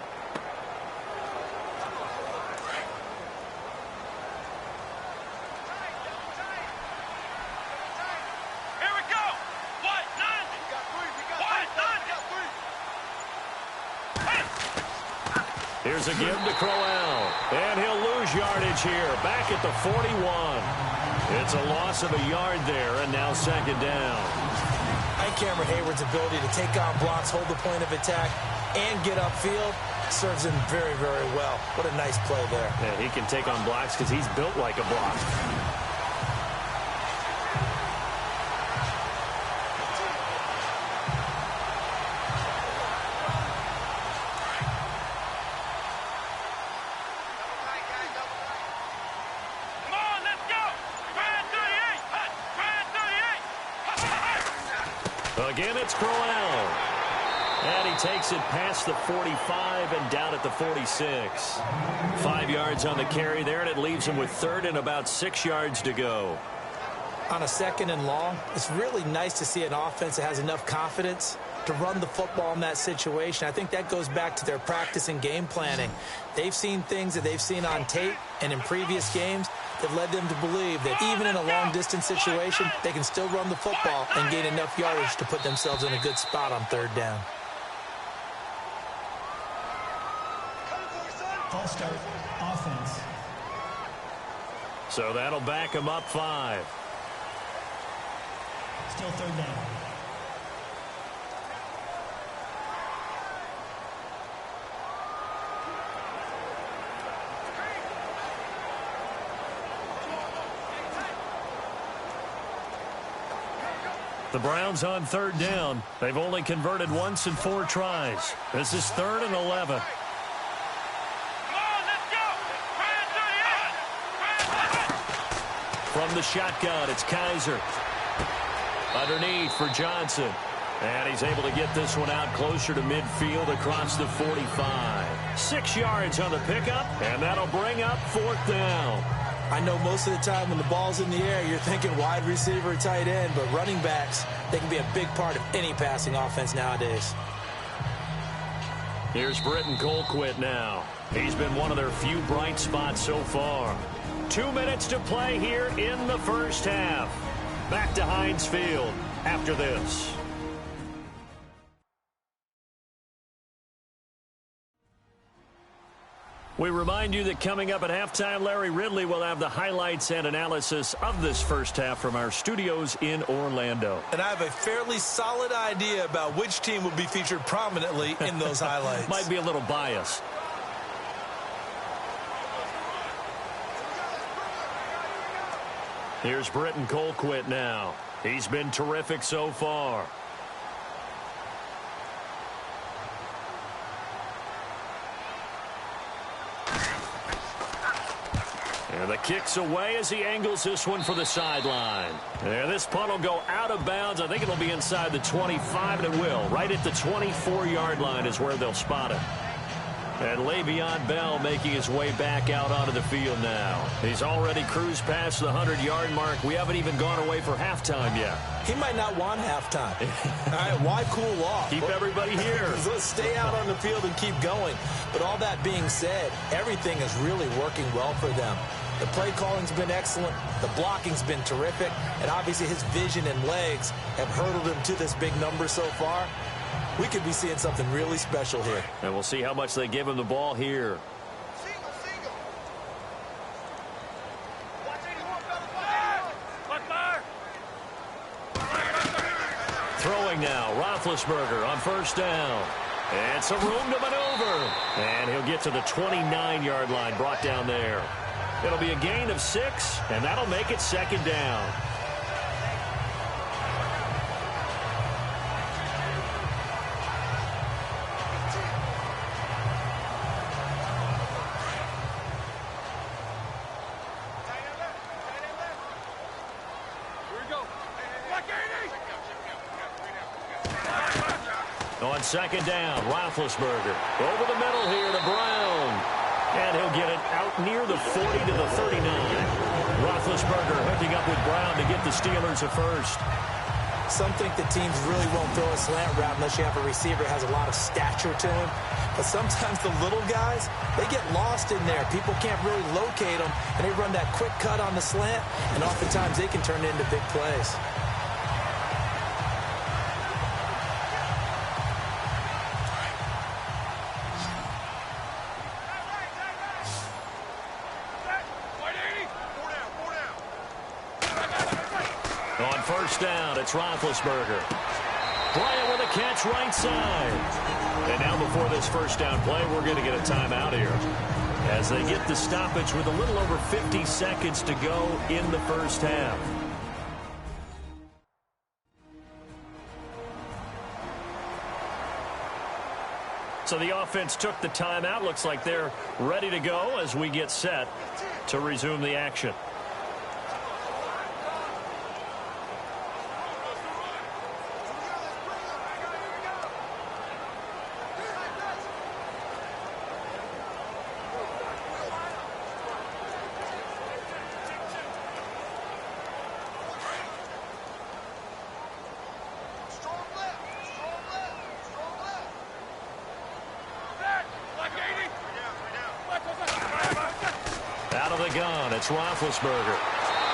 Here's a give to Crowell, and he'll lose yardage here, back at the 41. It's a loss of a yard there, and now 2nd down. I think Cameron Hayward's ability to take on blocks, hold the point of attack, and get upfield serves him very, very well. What a nice play there. Yeah, he can take on blocks because he's built like a block. Again, it's Crowell. And he takes it past the 45 and down at the 46. 5 yards on the carry there, and it leaves him with 3rd and about 6 yards to go. On a 2nd and long, it's really nice to see an offense that has enough confidence to run the football in that situation. I think that goes back to their practice and game planning. They've seen things that they've seen on tape and in previous games that led them to believe that even in a long-distance situation, they can still run the football and gain enough yardage to put themselves in a good spot on 3rd down. False start, offense. So that'll back him up 5. Still 3rd down. The Browns on 3rd down. They've only converted once in 4 tries. This is 3rd and 11. From the shotgun, it's Kaiser. Underneath for Johnson. And he's able to get this one out closer to midfield across the 45. 6 yards on the pickup, and that'll bring up 4th down. I know most of the time when the ball's in the air, you're thinking wide receiver, tight end, but running backs, they can be a big part of any passing offense nowadays. Here's Britton Colquitt now. He's been one of their few bright spots so far. 2 minutes to play here in the first half. Back to Heinz Field after this. We remind you that coming up at halftime, Larry Ridley will have the highlights and analysis of this first half from our studios in Orlando. And I have a fairly solid idea about which team will be featured prominently in those highlights. Might be a little biased. Here's Britton Colquitt now. He's been terrific so far. And the kick's away as he angles this one for the sideline. And this punt will go out of bounds. I think it'll be inside the 25, and it will. Right at the 24-yard line is where they'll spot it. And Le'Veon Bell making his way back out onto the field now. He's already cruised past the 100-yard mark. We haven't even gone away for halftime yet. He might not want halftime. All right, why cool off? Keep everybody here. Let's stay out on the field and keep going. But all that being said, everything is really working well for them. The play calling's been excellent. The blocking's been terrific. And obviously his vision and legs have hurdled him to this big number so far. We could be seeing something really special here. And we'll see how much they give him the ball here. Throwing now, Roethlisberger on first down. And some room to maneuver. And he'll get to the 29-yard line, brought down there. It'll be a gain of 6, and that'll make it second down. On second down, Roethlisberger over the middle here to Brown. And he'll get it out near the 40 to the 39. Roethlisberger hooking up with Brown to get the Steelers a first. Some think the teams really won't throw a slant route unless you have a receiver who has a lot of stature to him. But sometimes the little guys, they get lost in there. People can't really locate them, and they run that quick cut on the slant, and oftentimes they can turn into big plays. On first down, it's Roethlisberger. Bryant with a catch right side. And now before this first down play, we're going to get a timeout here as they get the stoppage with a little over 50 seconds to go in the first half. So the offense took the timeout. Looks like they're ready to go as we get set to resume the action. It's Roethlisberger.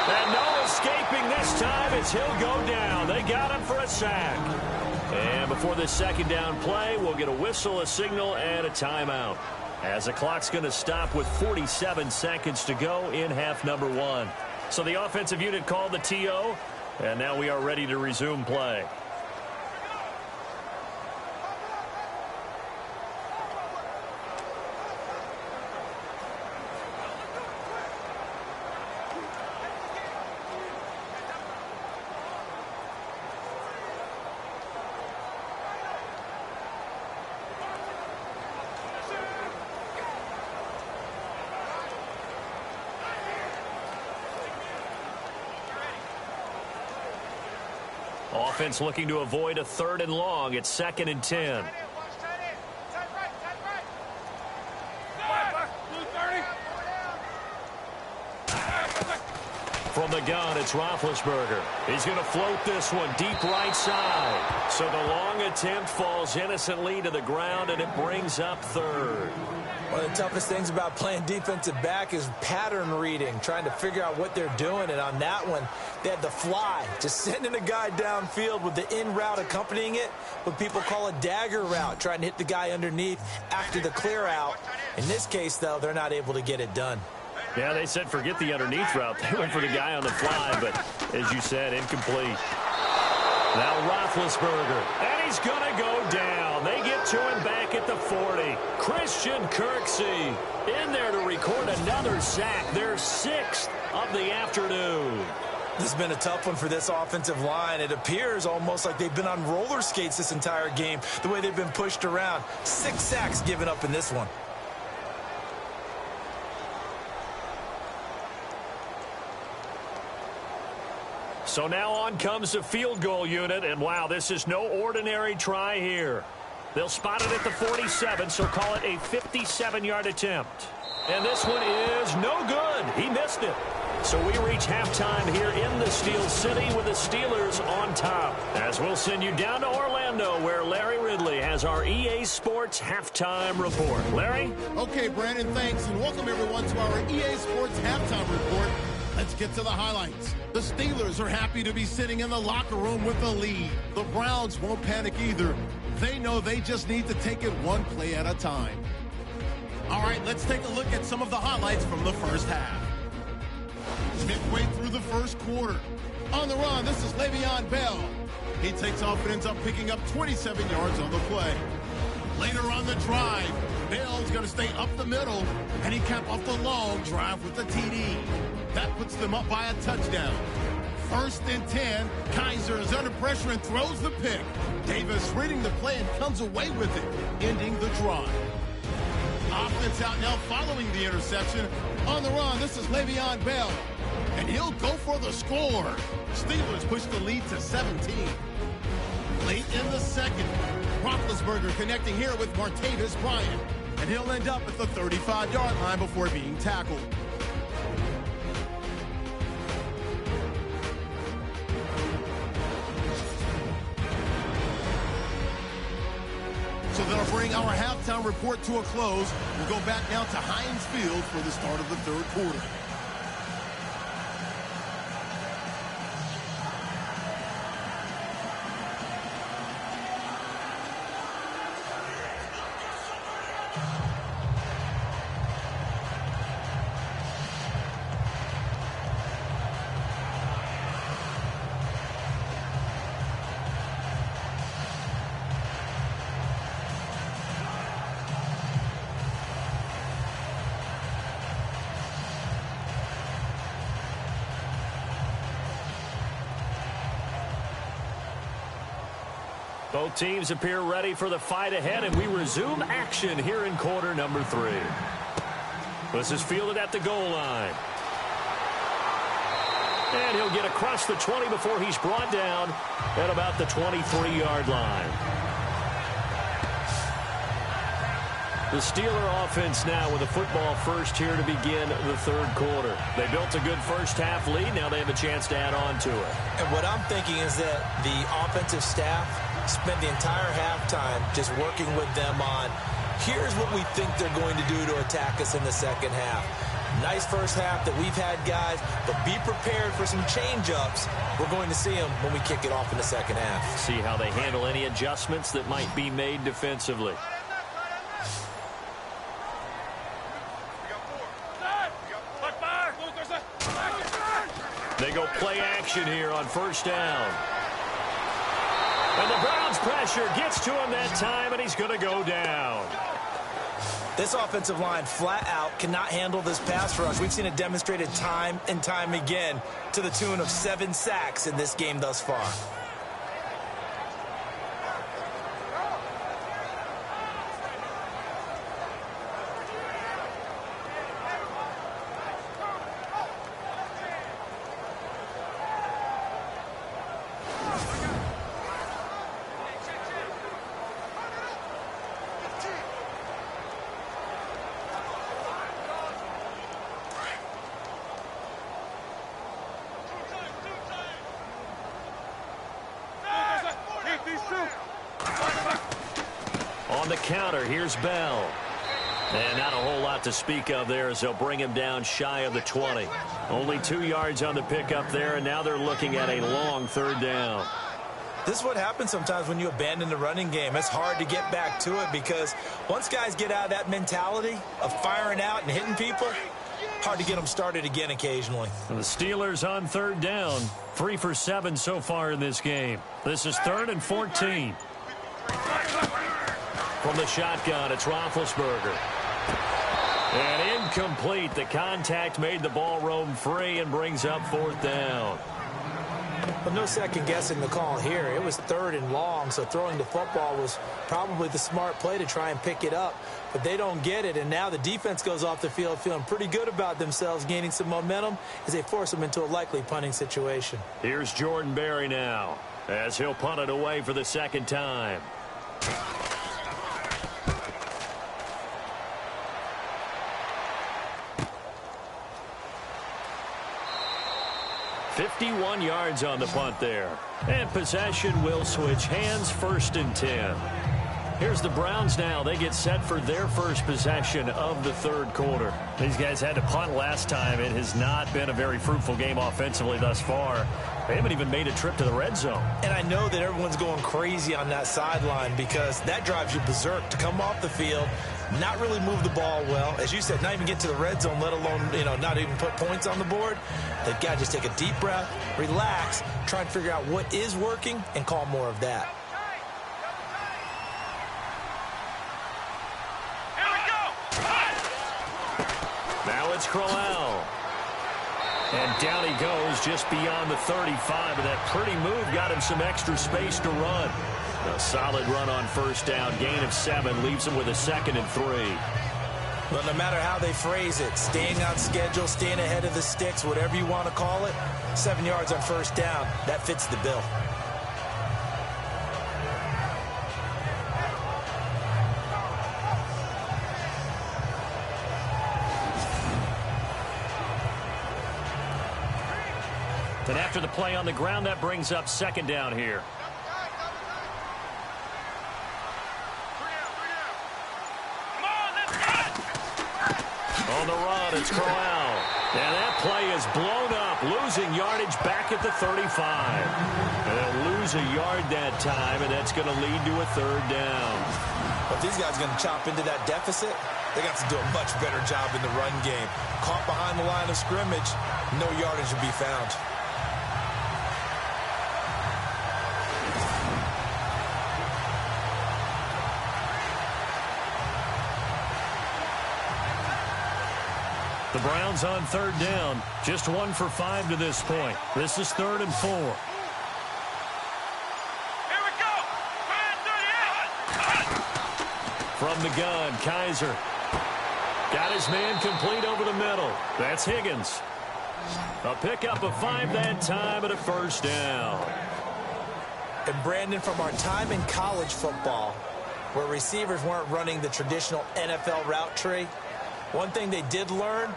And no escaping this time as he'll go down. They got him for a sack. And before this second down play, we'll get a whistle, a signal, and a timeout. As the clock's going to stop with 47 seconds to go in half number 1. So the offensive unit called the TO, and now we are ready to resume play. Offense looking to avoid a 3rd and long. It's 2nd and 10. From the gun, it's Roethlisberger. He's going to float this one deep right side. So the long attempt falls innocently to the ground, and it brings up 3rd. One of the toughest things about playing defensive back is pattern reading, trying to figure out what they're doing. And on that one, they had the fly, just sending a guy downfield with the in route accompanying it, what people call a dagger route, trying to hit the guy underneath after the clear out. In this case, though, they're not able to get it done. Yeah, they said forget the underneath route. They went for the guy on the fly, but as you said, incomplete. Now Roethlisberger, and he's going to go down. They get to him back at the 40. Christian Kirksey in there to record another sack, their 6th of the afternoon. This has been a tough one for this offensive line. It appears almost like they've been on roller skates this entire game, the way they've been pushed around. 6 sacks given up in this one. So now on comes the field goal unit, and wow, this is no ordinary try here. They'll spot it at the 47, so call it a 57-yard attempt. And this one is no good. He missed it. So we reach halftime here in the Steel City with the Steelers on top. As we'll send you down to Orlando, where Larry Ridley has our EA Sports halftime report. Larry? Okay, Brandon, thanks, and welcome everyone to our EA Sports halftime report. Let's get to the highlights. The Steelers are happy to be sitting in the locker room with the lead. The Browns won't panic either. They know they just need to take it one play at a time. All right, let's take a look at some of the highlights from the first half. Midway through the first quarter. On the run, this is Le'Veon Bell. He takes off and ends up picking up 27 yards on the play. Later on the drive, Bell's going to stay up the middle, and he capped off the long drive with the TD. That puts them up by a touchdown. 1st and 10, Kaiser is under pressure and throws the pick. Davis reading the play and comes away with it, ending the drive. Offense out now following the interception. On the run, this is Le'Veon Bell. And he'll go for the score. Steelers push the lead to 17. Late in the second, Roethlisberger connecting here with Martavis Bryant. And he'll end up at the 35-yard line before being tackled. So that'll bring our halftime report to a close. We'll go back now to Heinz Field for the start of the third quarter. Both teams appear ready for the fight ahead, and we resume action here in quarter number 3. This is fielded at the goal line. And he'll get across the 20 before he's brought down at about the 23-yard line. The Steeler offense now with a football first here to begin the third quarter. They built a good first half lead. Now they have a chance to add on to it. And what I'm thinking is that the offensive staff spent the entire halftime just working with them on, here's what we think they're going to do to attack us in the second half. Nice first half that we've had, guys, but be prepared for some change-ups. We're going to see them when we kick it off in the second half. See how they handle any adjustments that might be made defensively. They go play action here on first down. And the Browns pressure gets to him that time, and he's going to go down. This offensive line flat out cannot handle this pass rush. We've seen it demonstrated time and time again to the tune of 7 sacks in this game thus far. On the counter, here's Bell. And not a whole lot to speak of there as they'll bring him down shy of the 20. Only 2 yards on the pickup there, and now they're looking at a long third down. This is what happens sometimes when you abandon the running game. It's hard to get back to it because once guys get out of that mentality of firing out and hitting people, hard to get them started again occasionally. And the Steelers on third down, 3 for 7 so far in this game. This is 3rd and 14. From the shotgun, it's Roethlisberger. And incomplete. The contact made the ball roam free and brings up 4th down. But no second guessing the call here. It was 3rd and long, so throwing the football was probably the smart play to try and pick it up. But they don't get it, and now the defense goes off the field feeling pretty good about themselves, gaining some momentum as they force them into a likely punting situation. Here's Jordan Berry now as he'll punt it away for the second time. 51 yards on the punt there. And possession will switch hands, 1st and 10. Here's the Browns now. They get set for their first possession of the 3rd quarter. These guys had to punt last time. It has not been a very fruitful game offensively thus far. They haven't even made a trip to the red zone. And I know that everyone's going crazy on that sideline because that drives you berserk to come off the field, not really move the ball well. As you said, not even get to the red zone, let alone, not even put points on the board. They've got to just take a deep breath, relax, try and figure out what is working, and call more of that. Now it's Crowell. And down he goes just beyond the 35. But that pretty move got him some extra space to run. A solid run on 1st down. Gain of 7 leaves him with a 2nd and 3. Well, no matter how they phrase it, staying on schedule, staying ahead of the sticks, whatever you want to call it, 7 yards on 1st down, that fits the bill. And after the play on the ground, that brings up 2nd down here. On the run, it's Crowell. And that play is blown up, losing yardage back at the 35. And they'll lose a yard that time, and that's going to lead to a 3rd down. But these guys are going to chop into that deficit. They got to do a much better job in the run game. Caught behind the line of scrimmage, no yardage to be found. The Browns on 3rd down. Just 1 for 5 to this point. This is 3rd and 4. Here we go. From the gun, Kaiser. Got his man complete over the middle. That's Higgins. A pickup of 5 that time and a 1st down. And Brandon, from our time in college football, where receivers weren't running the traditional NFL route tree, one thing they did learn,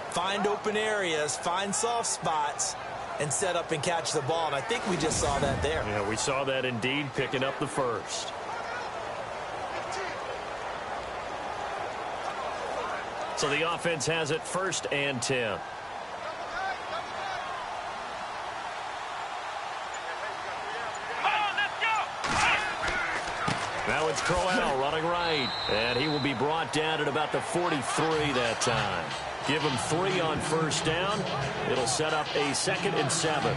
find open areas, find soft spots, and set up and catch the ball. And I think we just saw that there. Yeah, we saw that indeed, picking up the 1st. So the offense has it 1st and 10. Now it's Crowell running right. And he will be brought down at about the 43 that time. Give him 3 on 1st down. It'll set up a 2nd and 7.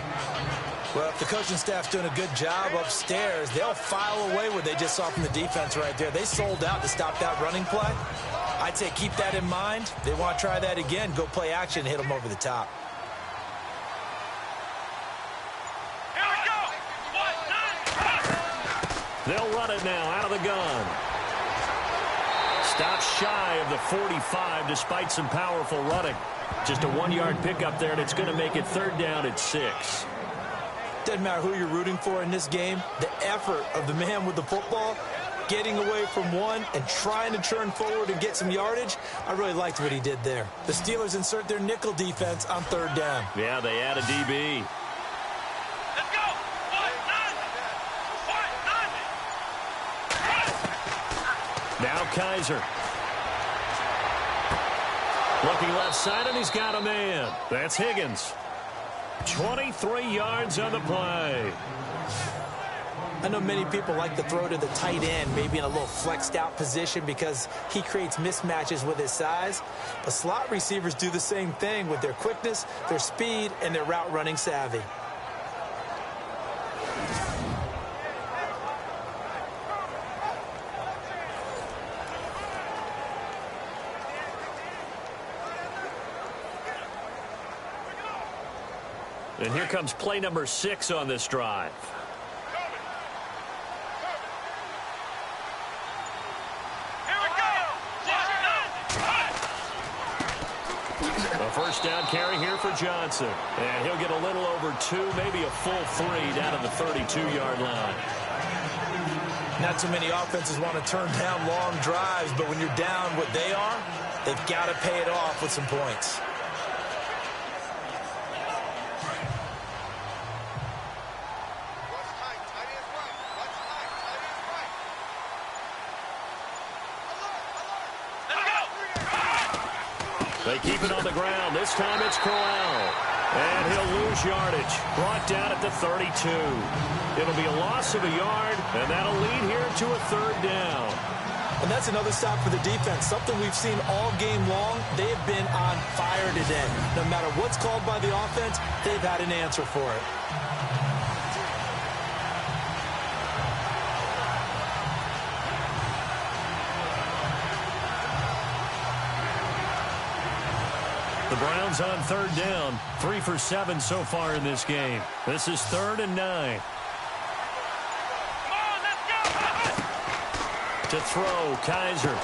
Well, if the coaching staff's doing a good job upstairs, they'll file away what they just saw from the defense right there. They sold out to stop that running play. I'd say keep that in mind. They want to try that again. Go play action and hit them over the top. They'll run it now out of the gun. Stops shy of the 45 despite some powerful running. Just a 1-yard pickup there, and it's going to make it 3rd down at 6. Doesn't matter who you're rooting for in this game. The effort of the man with the football, getting away from one and trying to turn forward and get some yardage, I really liked what he did there. The Steelers insert their nickel defense on 3rd down. Yeah, they add a DB. Let's go. Now Kaiser. Looking left side, and he's got a man. That's Higgins. 23 yards on the play. I know many people like to throw to the tight end, maybe in a little flexed out position because he creates mismatches with his size. But slot receivers do the same thing with their quickness, their speed, and their route running savvy. And here comes play number 6 on this drive. A 1st down carry here for Johnson. And he'll get a little over 2, maybe a full 3 down at the 32-yard line. Not too many offenses want to turn down long drives, but when you're down what they are, they've got to pay it off with some points. They keep it on the ground. This time it's Corral. And he'll lose yardage. Brought down at the 32. It'll be a loss of a yard, and that'll lead here to a third down. And that's another stop for the defense, something we've seen all game long. They have been on fire today. No matter what's called by the offense, they've had an answer for it. The Browns on third down, 3 for 7 so far in this game. This is 3rd and 9. To throw, Kaiser.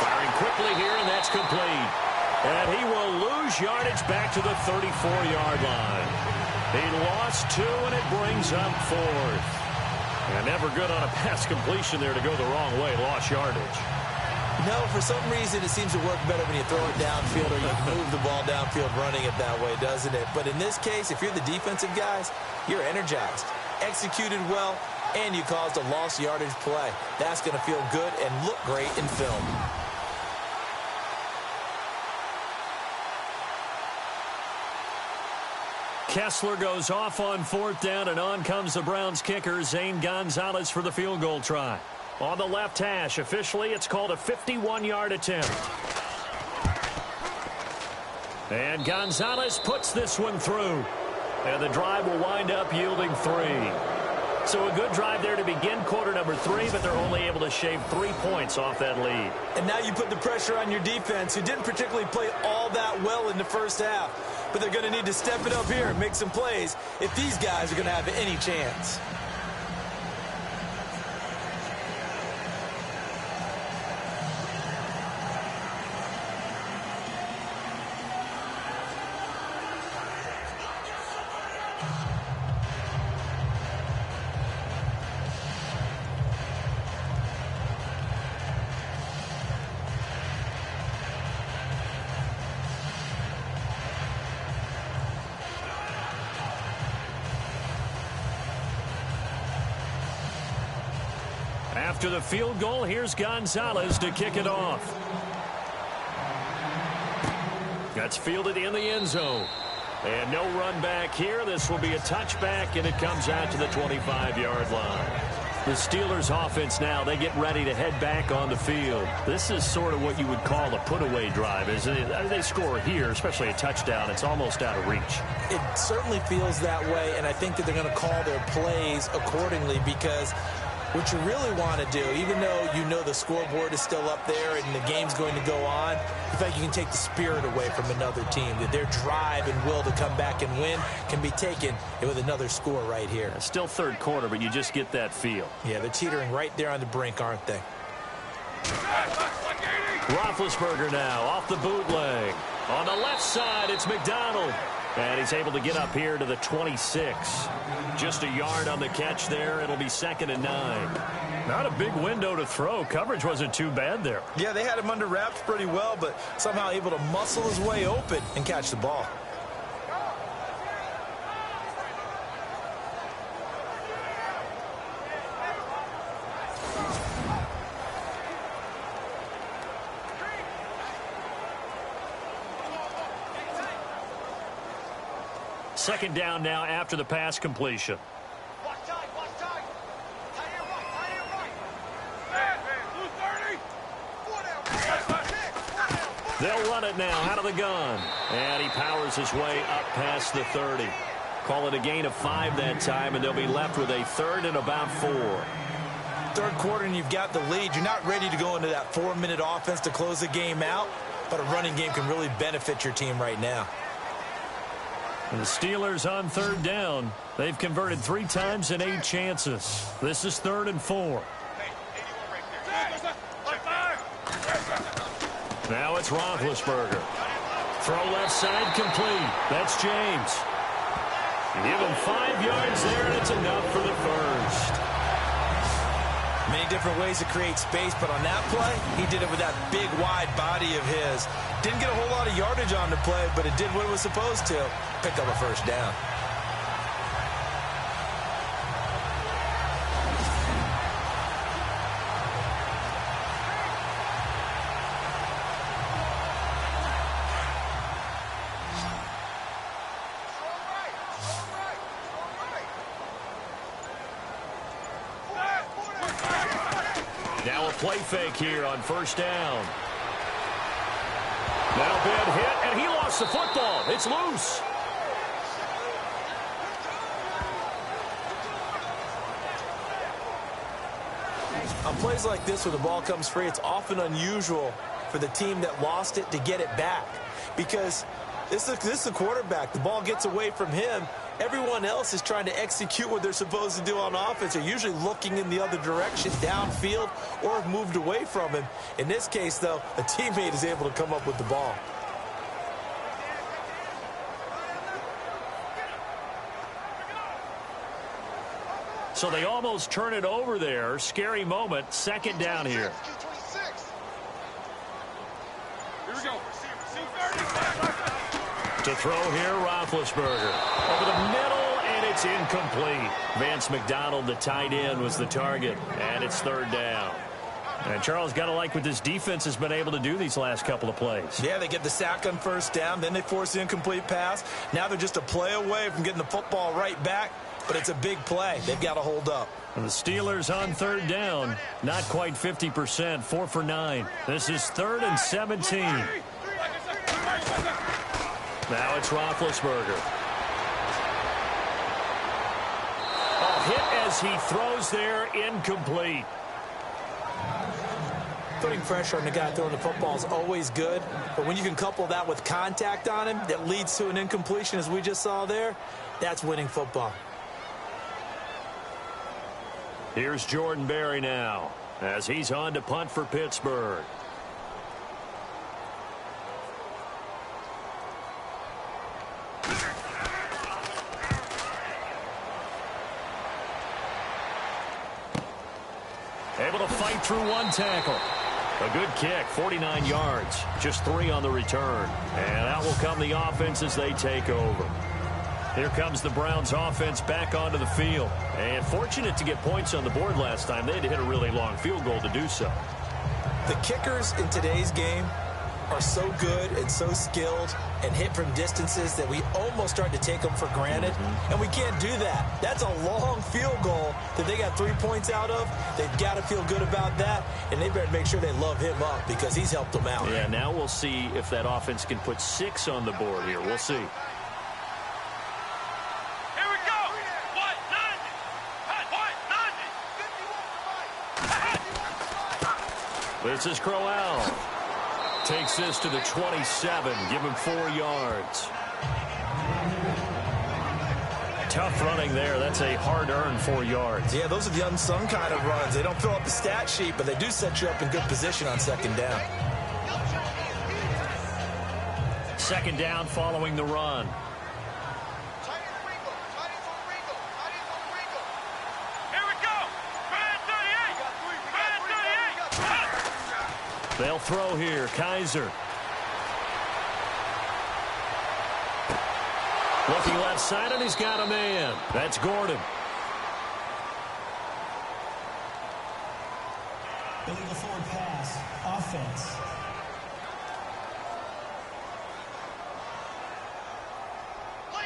Firing quickly here, and that's complete. And he will lose yardage back to the 34-yard line. He lost 2, and it brings up 4th. And never good on a pass completion there to go the wrong way. Lost yardage. No, for some reason it seems to work better when you throw it downfield or you move the ball downfield running it that way, doesn't it? But in this case, if you're the defensive guys, you're energized, executed well, and you caused a lost yardage play. That's going to feel good and look great in film. Kessler goes off on 4th down, and on comes the Browns kicker, Zane Gonzalez, for the field goal try. On the left hash, officially, it's called a 51-yard attempt. And Gonzalez puts this one through. And the drive will wind up yielding 3. So a good drive there to begin quarter number 3, but they're only able to shave 3 points off that lead. And now you put the pressure on your defense, who didn't particularly play all that well in the first half. But they're going to need to step it up here and make some plays if these guys are going to have any chance. After the field goal, here's Gonzalez to kick it off. That's fielded in the end zone. And no run back here. This will be a touchback, and it comes out to the 25-yard line. The Steelers offense now, they get ready to head back on the field. This is sort of what you would call a put-away drive, isn't it? They score here, especially a touchdown. It's almost out of reach. It certainly feels that way, and I think that they're going to call their plays accordingly, because what you really want to do, even though you know the scoreboard is still up there and the game's going to go on, in fact, you can take the spirit away from another team. That their drive and will to come back and win can be taken with another score right here. It's still third quarter, but you just get that feel. Yeah, they're teetering right there on the brink, aren't they? Roethlisberger now off the bootleg. On the left side, it's McDonald. And he's able to get up here to the 26. Just a yard on the catch there. It'll be 2nd and 9. Not a big window to throw. Coverage wasn't too bad there. Yeah, they had him under wraps pretty well, but somehow able to muscle his way open and catch the ball. Second down now after the pass completion. They'll run it now out of the gun. And he powers his way up past the 30. Call it a gain of 5 that time, and they'll be left with a 3rd and about 4. Third quarter and you've got the lead. You're not ready to go into that 4-minute offense to close the game out, but a running game can really benefit your team right now. And the Steelers on third down. They've converted 3 times in 8 chances. This is 3rd and 4. Now it's Roethlisberger. Throw left side complete. That's James. Give him 5 yards there, and it's enough for the first. Many different ways to create space, but on that play, he did it with that big, wide body of his. Didn't get a whole lot of yardage on the play, but it did what it was supposed to. Pick up a first down. play fake here on first down. Now bad hit, and he lost the football. It's loose. On plays like this where the ball comes free, it's often unusual for the team that lost it to get it back. Because this is a quarterback. The ball gets away from him. Everyone else is trying to execute what they're supposed to do on offense. They're usually looking in the other direction, downfield, or have moved away from him. In this case, though, a teammate is able to come up with the ball. So they almost turn it over there. Scary moment. Second down here. Here we go. To throw here, Roethlisberger. Over the middle, and it's incomplete. Vance McDonald, the tight end, was the target, and it's third down. And Charles, got to like what this defense has been able to do these last couple of plays. Yeah, they get the sack on first down, then they force the incomplete pass. Now they're just a play away from getting the football right back, but it's a big play. They've got to hold up. And the Steelers on third down, not quite 50%, 4 for 9. This is 3rd and 17. Now it's Roethlisberger. A hit as he throws there, incomplete. Putting pressure on the guy throwing the football is always good, but when you can couple that with contact on him that leads to an incompletion, as we just saw there, that's winning football. Here's Jordan Berry now, as he's on to punt for Pittsburgh. Able to fight through one tackle. A good kick, 49 yards, just 3 on the return. And out will come the offense as they take over. Here comes the Browns offense back onto the field. And fortunate to get points on the board last time. They had to hit a really long field goal to do so. The kickers in today's game are so good and so skilled and hit from distances that we almost start to take them for granted. And we can't do that. That's a long field goal that they got 3 points out of. They've got to feel good about that, and they better make sure they love him up because he's helped them out. Yeah, now we'll see if that offense can put 6 on the board here. We'll see. This is Crowell. Takes this to the 27. Give him 4 yards. Tough running there. That's a hard-earned 4 yards. Yeah, those are the unsung kind of runs. They don't fill up the stat sheet, but they do set you up in good position on second down. Second down following the run. They'll throw here. Kaiser. Looking left side, and he's got a man. That's Gordon. Illegal forward pass. Offense.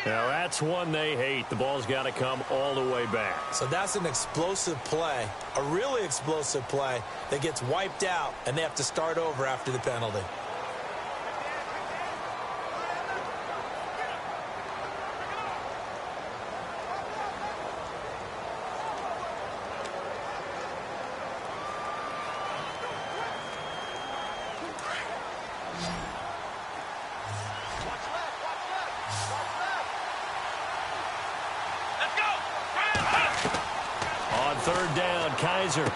Now that's one they hate. The ball's got to come all the way back. So that's an explosive play, a really explosive play that gets wiped out, and they have to start over after the penalty. Third down, Kaiser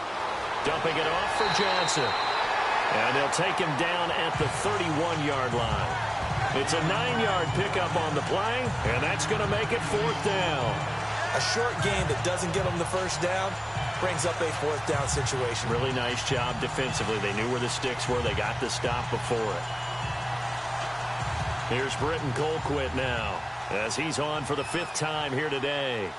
dumping it off for Johnson. And they'll take him down at the 31-yard line. It's a 9-yard pickup on the play, and that's going to make it 4th down. A short game that doesn't get them the first down brings up a 4th down situation. Really nice job defensively. They knew where the sticks were. They got the stop before it. Here's Britton Colquitt now, as he's on for the 5th time here today.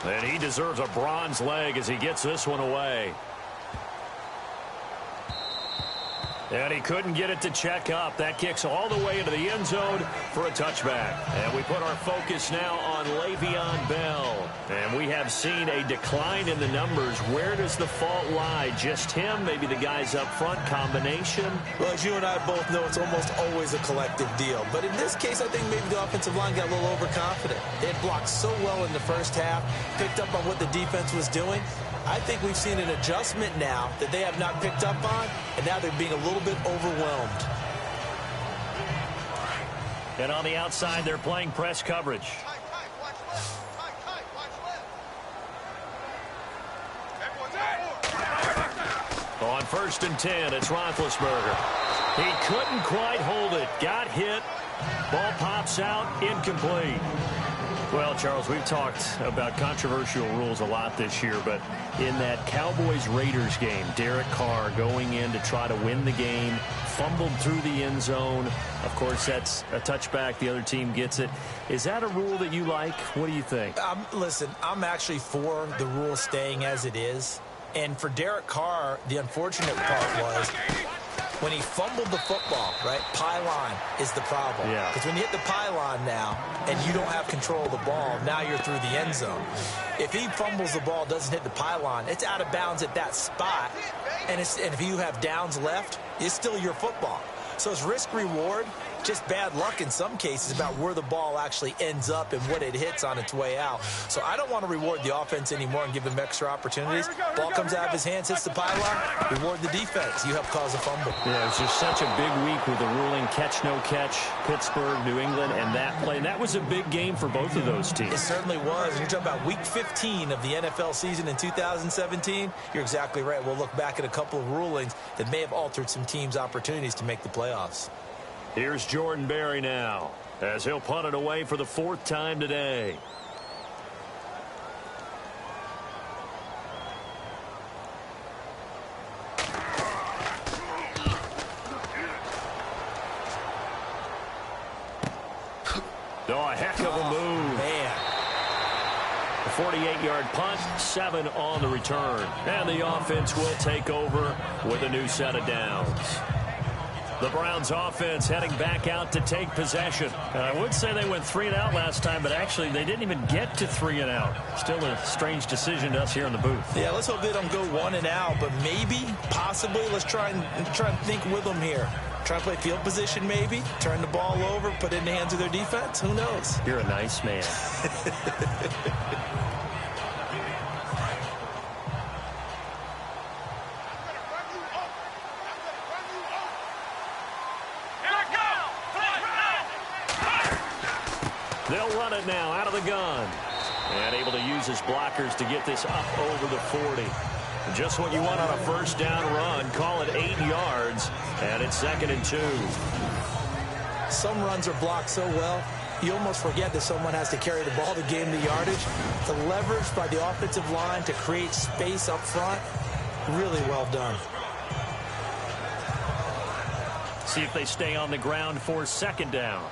And he deserves a bronze leg as he gets this one away. And he couldn't get it to check up. That kicks all the way into the end zone for a touchback. And we put our focus now on Le'Veon Bell. And we have seen a decline in the numbers. Where does the fault lie? Just him? Maybe the guys up front? Combination? Well, as you and I both know, it's almost always a collective deal. But in this case, I think maybe the offensive line got a little overconfident. It blocked so well in the first half, picked up on what the defense was doing. I think we've seen an adjustment now that they have not picked up on, and now they're being a little bit overwhelmed. And on the outside, they're playing press coverage. On 1st and 10, it's Roethlisberger. He couldn't quite hold it. Got hit. Ball pops out. Incomplete. Well, Charles, we've talked about controversial rules a lot this year, but in that Cowboys-Raiders game, Derek Carr going in to try to win the game, fumbled through the end zone. Of course, that's a touchback. The other team gets it. Is that a rule that you like? What do you think? Listen, I'm actually for the rule staying as it is. And for Derek Carr, the unfortunate part was when he fumbled the football, right, pylon is the problem. Yeah. Because when you hit the pylon now and you don't have control of the ball, now you're through the end zone. If he fumbles the ball, doesn't hit the pylon, it's out of bounds at that spot. And if you have downs left, it's still your football. So it's risk-reward, just bad luck in some cases about where the ball actually ends up and what it hits on its way out. So I don't want to reward the offense anymore and give them extra opportunities. Ball comes out of his hands, hits the pylon, reward the defense. You help cause a fumble. Yeah, it was just such a big week with the ruling catch, no catch, Pittsburgh, New England, and that play. And that was a big game for both of those teams. It certainly was. And you're talking about week 15 of the NFL season in 2017. You're exactly right. We'll look back at a couple of rulings that may have altered some teams' opportunities to make the playoffs. Here's Jordan Berry now, as he'll punt it away for the 4th time today. Oh, a heck of a move. Man. A 48-yard punt, 7 on the return. And the offense will take over with a new set of downs. The Browns offense heading back out to take possession. And I would say they went 3 and out last time, but actually they didn't even get to 3 and out. Still a strange decision to us here in the booth. Yeah, let's hope they don't go 1 and out, but maybe, possibly, let's try and think with them here. Try and play field position maybe, turn the ball over, put it in the hands of their defense. Who knows? You're a nice man. They'll run it now out of the gun. And able to use his blockers to get this up over the 40. Just what you want on a first down run. Call it 8 yards. And it's 2nd and 2. Some runs are blocked so well, you almost forget that someone has to carry the ball to gain the yardage. The leverage by the offensive line to create space up front, really well done. See if they stay on the ground for 2nd down.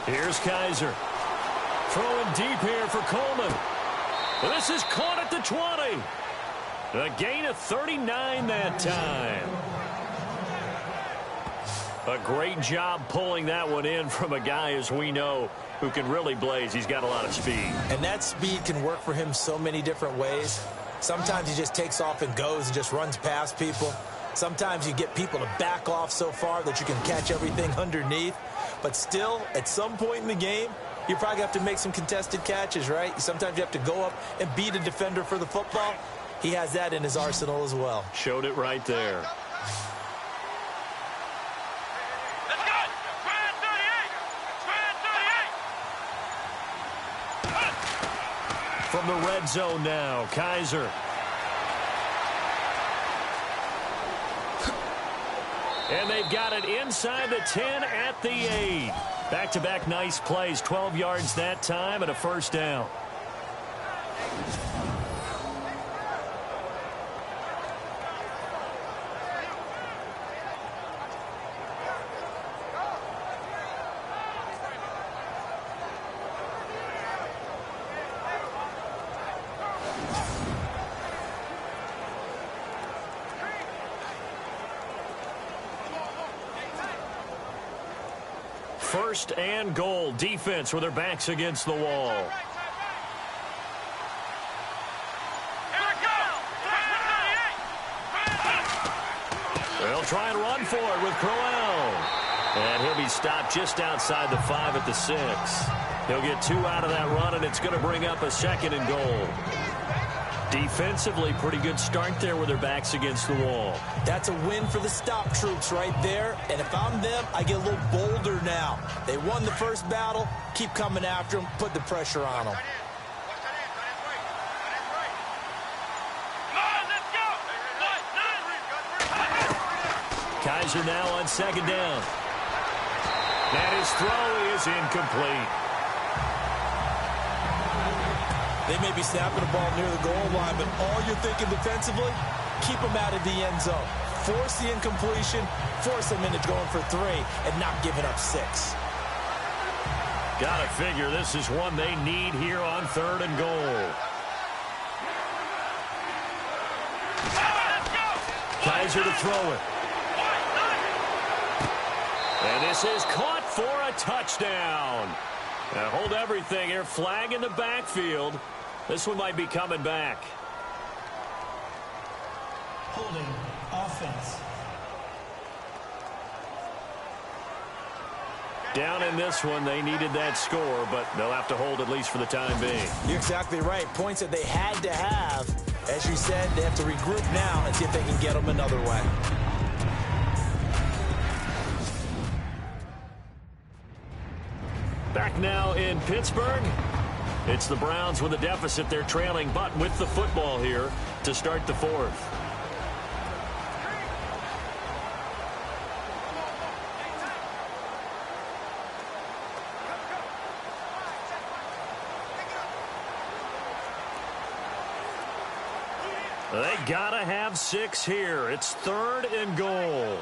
Here's Kaiser. Throwing deep here for Coleman. This is caught at the 20. A gain of 39 that time. A great job pulling that one in from a guy, as we know, who can really blaze. He's got a lot of speed. And that speed can work for him so many different ways. Sometimes he just takes off and goes and just runs past people. Sometimes you get people to back off so far that you can catch everything underneath. But still, at some point in the game, you probably have to make some contested catches, right? Sometimes you have to go up and beat a defender for the football. He has that in his arsenal as well. Showed it right there. From the red zone now, Kaiser. And they've got it inside the 10 at the 8. Back-to-back nice plays, 12 yards that time and a first down. First and goal. Defense with their backs against the wall. They'll try and run for it with Crowell. And he'll be stopped just outside the 5 at the 6. He'll get 2 out of that run, and it's going to bring up a second and goal. Defensively, pretty good start there with their backs against the wall. That's a win for the stop troops right there. And if I'm them, I get a little bolder now. They won the first battle. Keep coming after them. Put the pressure on them. Kaiser now on second down. And his throw is incomplete. They may be snapping the ball near the goal line, but all you're thinking defensively, keep them out of the end zone. Force the incompletion, force them into going for 3, and not giving up 6. Gotta figure this is one they need here on 3rd and goal. Kaiser to throw it. And this is caught for a touchdown. Now hold everything here. Flag in the backfield. This one might be coming back. Holding offense. Down in this one, they needed that score, but they'll have to hold at least for the time being. You're exactly right. Points that they had to have. As you said, they have to regroup now and see if they can get them another way. Back now in Pittsburgh. It's the Browns with a deficit. They're trailing, but with the football here to start the 4th. They gotta have 6 here. It's 3rd and goal.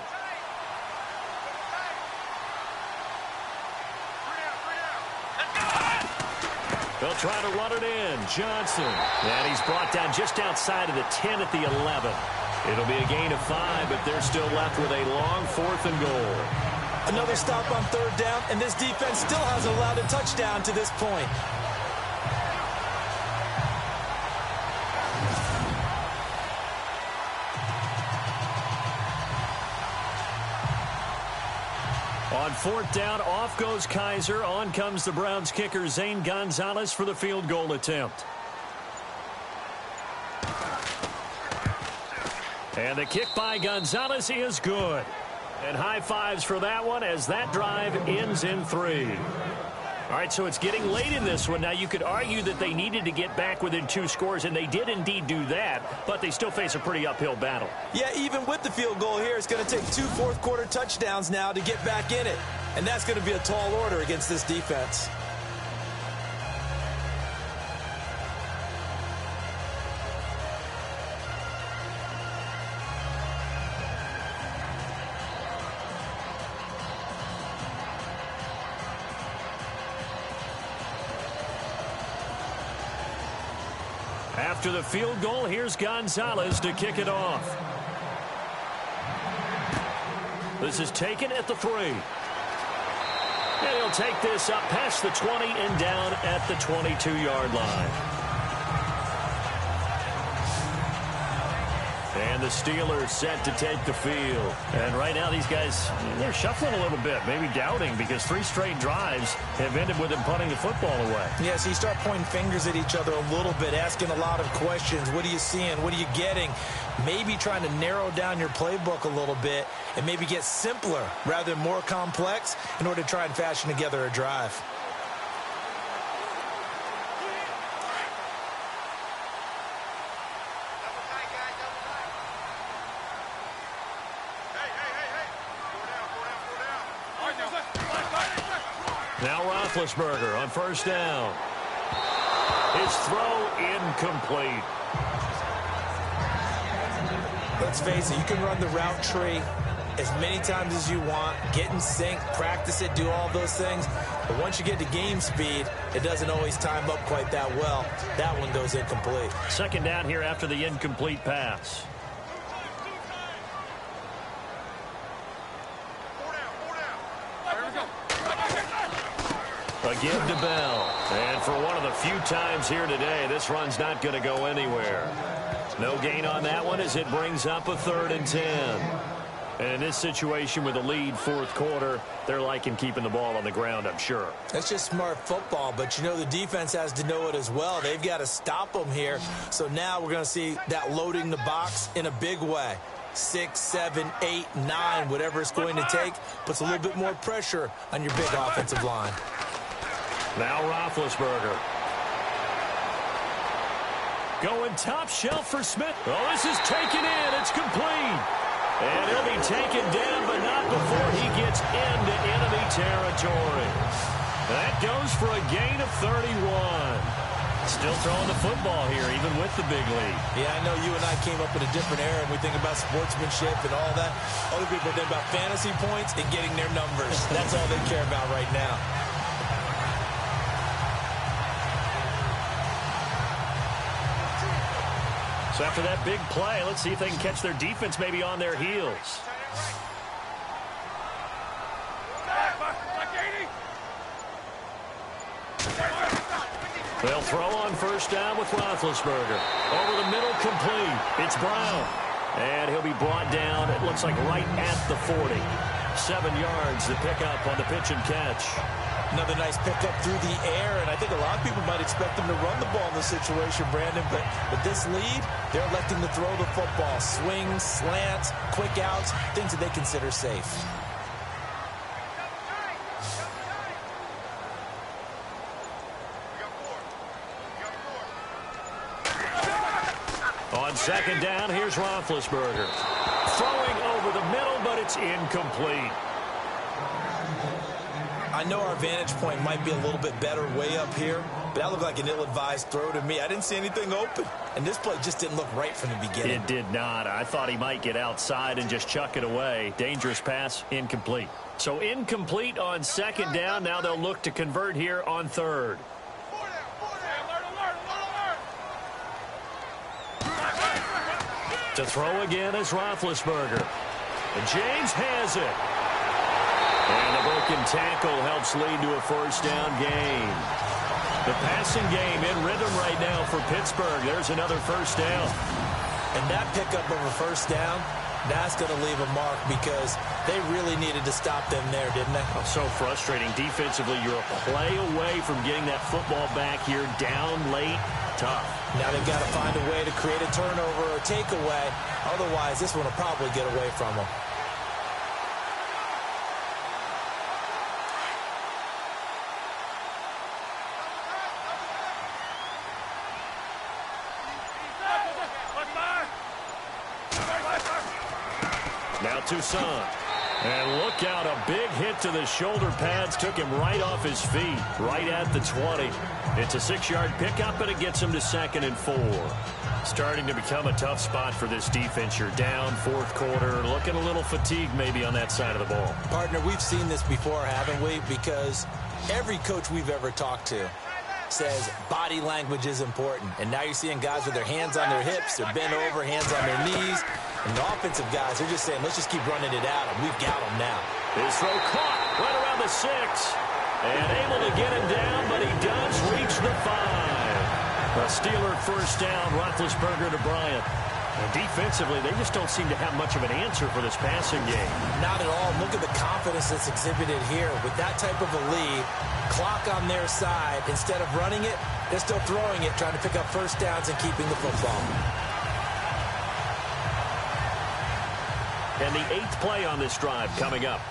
They'll try to run it in. Johnson. And he's brought down just outside of the 10 at the 11. It'll be a gain of 5, but they're still left with a long 4th and goal. Another stop on 3rd down, and this defense still hasn't allowed a touchdown to this point. On 4th down, off goes Kaiser. On comes the Browns kicker, Zane Gonzalez, for the field goal attempt. And the kick by Gonzalez is good. And high fives for that one as that drive ends in 3. All right, so it's getting late in this one. Now, you could argue that they needed to get back within 2 scores, and they did indeed do that, but they still face a pretty uphill battle. Yeah, even with the field goal here, it's going to take 2 fourth-quarter touchdowns now to get back in it. And that's going to be a tall order against this defense. After the field goal, here's Gonzalez to kick it off. This is taken at the 3. And he'll take this up past the 20 and down at the 22-yard line. And the Steelers set to take the field. And right now these guys, they're shuffling a little bit, maybe doubting, because 3 straight drives have ended with them punting the football away. Yeah, so you start pointing fingers at each other a little bit, asking a lot of questions. What are you seeing? What are you getting? Maybe trying to narrow down your playbook a little bit and maybe get simpler rather than more complex in order to try and fashion together a drive. Now Roethlisberger on 1st down. His throw incomplete. Let's face it, you can run the route tree as many times as you want, get in sync, practice it, do all those things. But once you get to game speed, it doesn't always time up quite that well. That one goes incomplete. 2nd down here after the incomplete pass. A give to Bell. And for one of the few times here today, this run's not going to go anywhere. No gain on that one as it brings up a 3rd and 10. And in this situation with a lead 4th quarter, they're liking keeping the ball on the ground, I'm sure. That's just smart football, but you know the defense has to know it as well. They've got to stop them here. So now we're going to see that loading the box in a big way. 6, 7, 8, 9, whatever it's going to take, puts a little bit more pressure on your big offensive line. Now Roethlisberger. Going top shelf for Smith. Oh, this is taken in. It's complete. And he'll be taken down, but not before he gets into enemy territory. That goes for a gain of 31. Still throwing the football here, even with the big lead. Yeah, I know you and I came up in a different era, and we think about sportsmanship and all that. Other people think about fantasy points and getting their numbers. That's all they care about right now. So after that big play, let's see if they can catch their defense maybe on their heels. They'll throw on first down with Roethlisberger. Over the middle, complete. It's Brown. And he'll be brought down, it looks like right at the 40. 7 yards to pick up on the pitch and catch. Another nice pickup through the air, and I think a lot of people might expect them to run the ball in this situation, Brandon, but with this lead, they're electing to throw the football. Swings, slants, quick outs, things that they consider safe. On second down, here's Roethlisberger. Throwing over the middle, but it's incomplete. I know our vantage point might be a little bit better way up here, but that looked like an ill-advised throw to me. I didn't see anything open, and this play just didn't look right from the beginning. It did not. I thought he might get outside and just chuck it away. Dangerous pass, incomplete. So incomplete on second down. Now they'll look to convert here on 3rd. To throw again is Roethlisberger. And James has it. And a broken tackle helps lead to a first down gain. The passing game in rhythm right now for Pittsburgh. There's another first down. And that pickup of a first down, that's going to leave a mark because they really needed to stop them there, didn't they? Oh, so frustrating. Defensively, you're a play away from getting that football back here down late. Tough. Now they've got to find a way to create a turnover or takeaway. Otherwise, this one will probably get away from them. Now Toussaint. And look out, a big hit to the shoulder pads. Took him right off his feet, right at the 20. It's a 6-yard pickup, and it gets him to 2nd and 4. Starting to become a tough spot for this defense. You're down 4th quarter, looking a little fatigued maybe on that side of the ball. Partner, we've seen this before, haven't we? Because every coach we've ever talked to says body language is important. And now you're seeing guys with their hands on their hips, they're bent over, hands on their knees. And the offensive guys, they're just saying, let's just keep running it out, and we've got them now. His throw caught right around the 6. And able to get him down, but he does reach the 5. A Steeler first down, Roethlisberger to Bryant. And defensively, they just don't seem to have much of an answer for this passing game. Not at all. Look at the confidence that's exhibited here. With that type of a lead, clock on their side, instead of running it, they're still throwing it, trying to pick up first downs and keeping the football. And the 8th play on this drive coming up.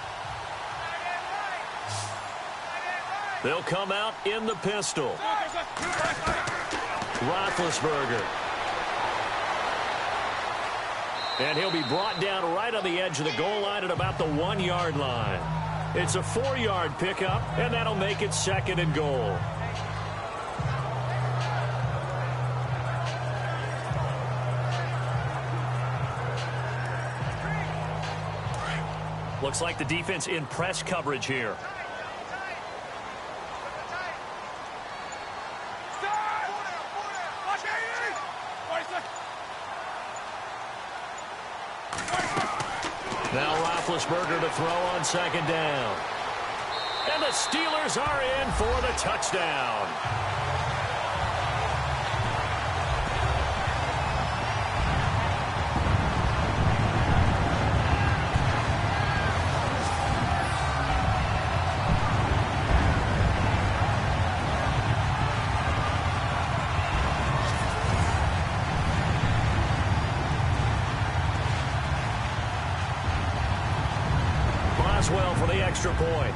They'll come out in the pistol. Roethlisberger. And he'll be brought down right on the edge of the goal line at about the 1-yard line. It's a 4-yard pickup, and that'll make it 2nd and goal. Looks like the defense in press coverage here. Now Roethlisberger to throw on second down. And the Steelers are in for the touchdown. Well for the extra point.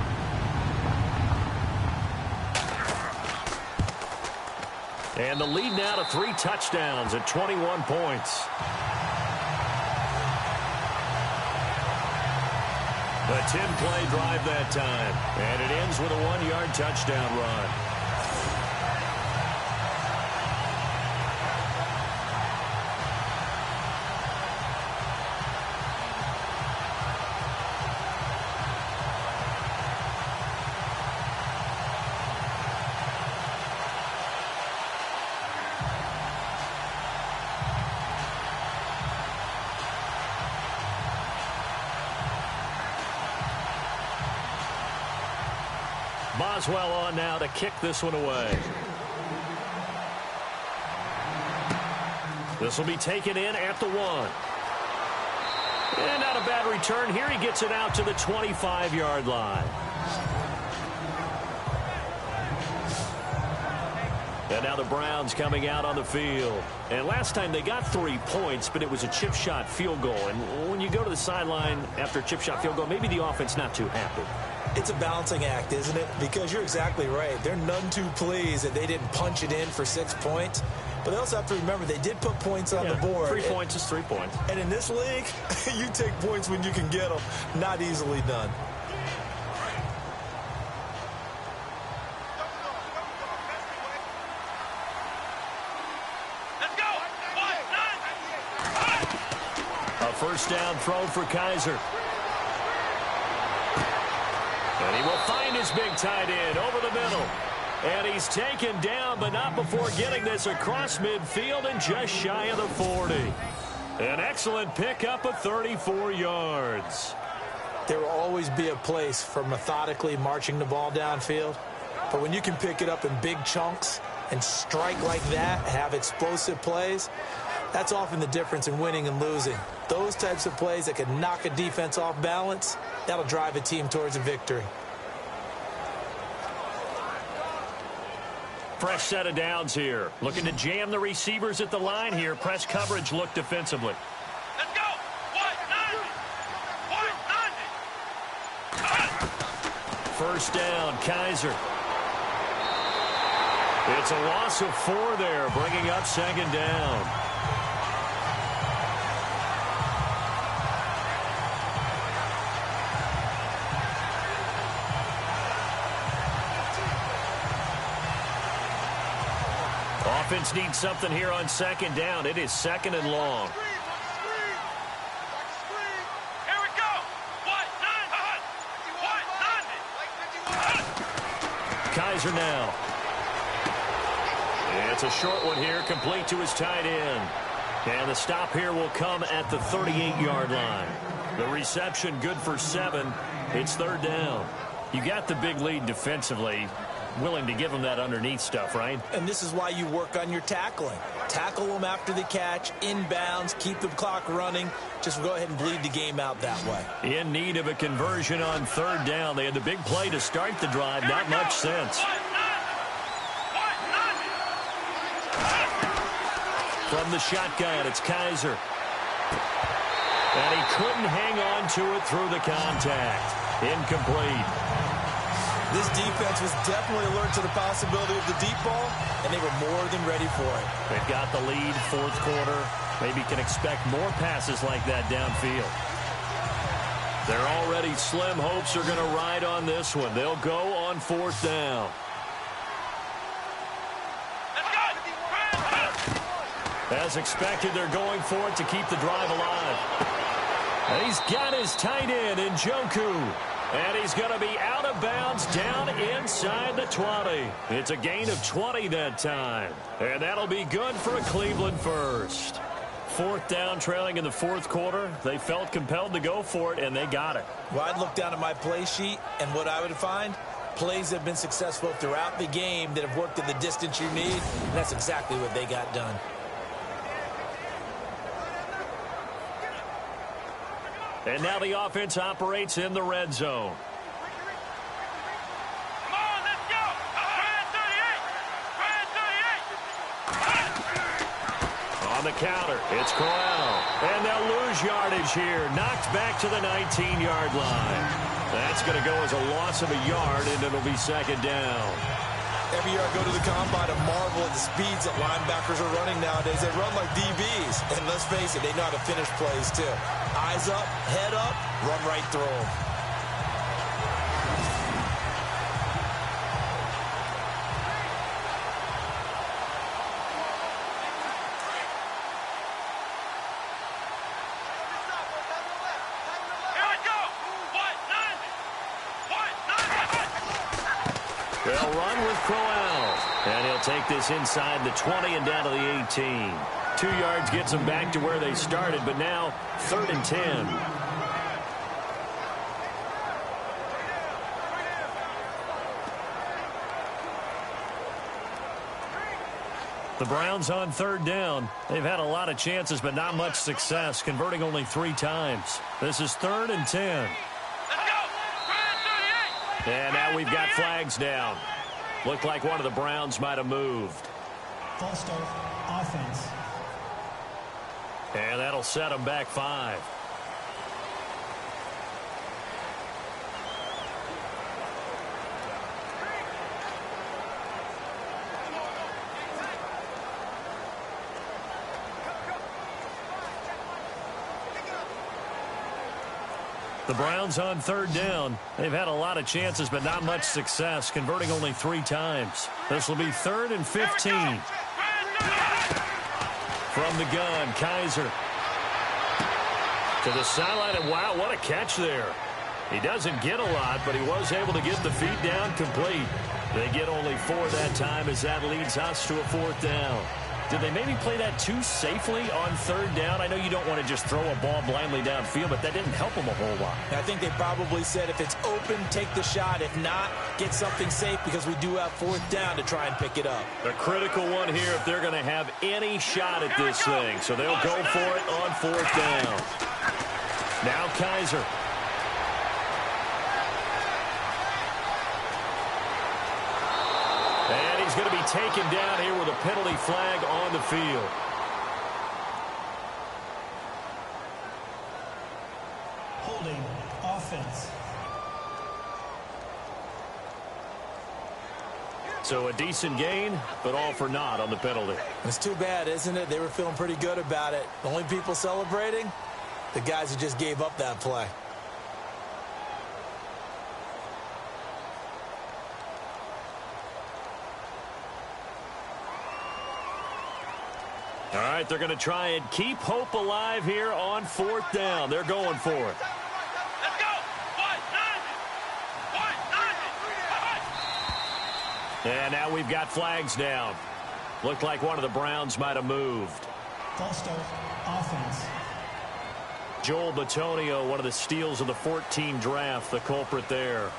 And the lead now to 3 touchdowns at 21 points. A 10-play drive that time. And it ends with a 1-yard touchdown run. Boswell on now to kick this one away. This will be taken in at the 1. And not a bad return here. He gets it out to the 25-yard line. And now the Browns coming out on the field. And last time they got 3 points, but it was a chip shot field goal. And when you go to the sideline after a chip shot field goal, maybe the offense not too happy. It's a balancing act, isn't it? Because you're exactly right. They're none too pleased that they didn't punch it in for 6 points. But they also have to remember they did put points on the board. 3 points is 3 points. And in this league, you take points when you can get them. Not easily done. A first down throw for Kaiser. And he will find his big tight end over the middle. And he's taken down, but not before getting this across midfield and just shy of the 40. An excellent pickup of 34 yards. There will always be a place for methodically marching the ball downfield. But when you can pick it up in big chunks and strike like that, have explosive plays, that's often the difference in winning and losing. Those types of plays that can knock a defense off balance, that'll drive a team towards a victory. Fresh set of downs here. Looking to jam the receivers at the line here. Press coverage look defensively. Let's go. 190. First down, Kaiser. It's a loss of 4 there, bringing up second down. Offense needs something here on second down. It is second and long. Here we go. 190. Kaiser now. It's a short one here, complete to his tight end. And the stop here will come at the 38-yard line. The reception good for 7. It's third down. You got the big lead defensively. Willing to give them that underneath stuff, right? And this is why you work on your tackling. Tackle them after the catch, inbounds, keep the clock running. Just go ahead and bleed the game out that way. In need of a conversion on third down. They had the big play to start the drive. Not much sense. From the shotgun, it's Kaiser. And he couldn't hang on to it through the contact. Incomplete. This defense was definitely alert to the possibility of the deep ball, and they were more than ready for it. They've got the lead, fourth quarter. Maybe can expect more passes like that downfield. Their already slim hopes are going to ride on this one. They'll go on fourth down. As expected, they're going for it to keep the drive alive. And he's got his tight end in Njoku. And he's going to be out of bounds down inside the 20. It's a gain of 20 that time. And that'll be good for a Cleveland first. Fourth down, trailing in the fourth quarter. They felt compelled to go for it, and they got it. Well, I'd look down at my play sheet, and what I would find, Plays have been successful throughout the game that have worked in the distance you need, and that's exactly what they got done. And now the offense operates in the red zone. Come on, let's go. Try 38. On the counter, it's Corral. And they'll lose yardage here. Knocked back to the 19-yard line. That's going to go as a loss of a yard, and it'll be second down. Every year I go to the combine and marvel at the speeds that linebackers are running nowadays. They run like DBs. And let's face it, they know how to finish plays too. Eyes up, head up, run right through them. They'll run with Crowell. And he'll take this inside the 20 and down to the 18. 2 yards gets them back to where they started, but now 3rd and 10. The Browns on 3rd down. They've had a lot of chances, but not much success, converting only 3 times. This is 3rd and 10. And now we've got flags down. Looked like one of the Browns might have moved. False start, offense. And that'll set them back 5. The Browns on 3rd down. They've had a lot of chances, but not much success, converting only 3 times. This will be 3rd and 15. From the gun, Kaiser. To the sideline, and wow, what a catch there. He doesn't get a lot, but he was able to get the feet down complete. They get only 4 that time as that leads us to a 4th down. Did they maybe play that too safely on 3rd down? I know you don't want to just throw a ball blindly downfield, but that didn't help them a whole lot. I think they probably said if it's open, take the shot. If not, get something safe because we do have 4th down to try and pick it up. A critical one here if they're going to have any shot at this thing. So they'll go for it on 4th down. Now Kaiser. And he's going to be taken down here with a penalty flag on the field. Holding, offense. So a decent gain, but all for naught on the penalty. It's too bad, isn't it? They were feeling pretty good about it. The only people celebrating, the guys who just gave up that play. All right, they're going to try and keep hope alive here on 4th down. They're going for it. Let's go. 1-9. And now we've got flags down. Looked like one of the Browns might have moved. False start, offense. Joel Bitonio, one of the steals of the 14 draft, the culprit there.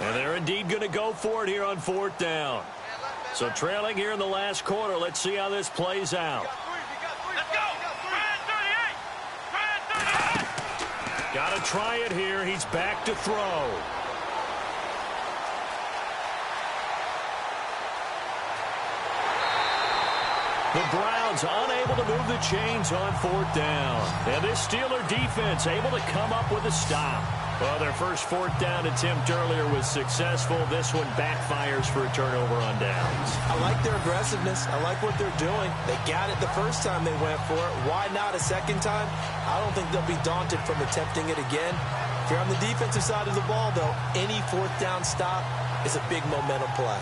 And they're indeed going to go for it here on 4th down. So trailing here in the last quarter. Let's see how this plays out. Let's go. Try 38. Got to try it here. He's back to throw. The Browns unable to move the chains on 4th down. And this Steeler defense able to come up with a stop. Well, their first 4th down attempt earlier was successful. This one backfires for a turnover on downs. I like their aggressiveness. I like what they're doing. They got it the first time they went for it. Why not a second time? I don't think they'll be daunted from attempting it again. If you're on the defensive side of the ball, though, any 4th down stop is a big momentum play.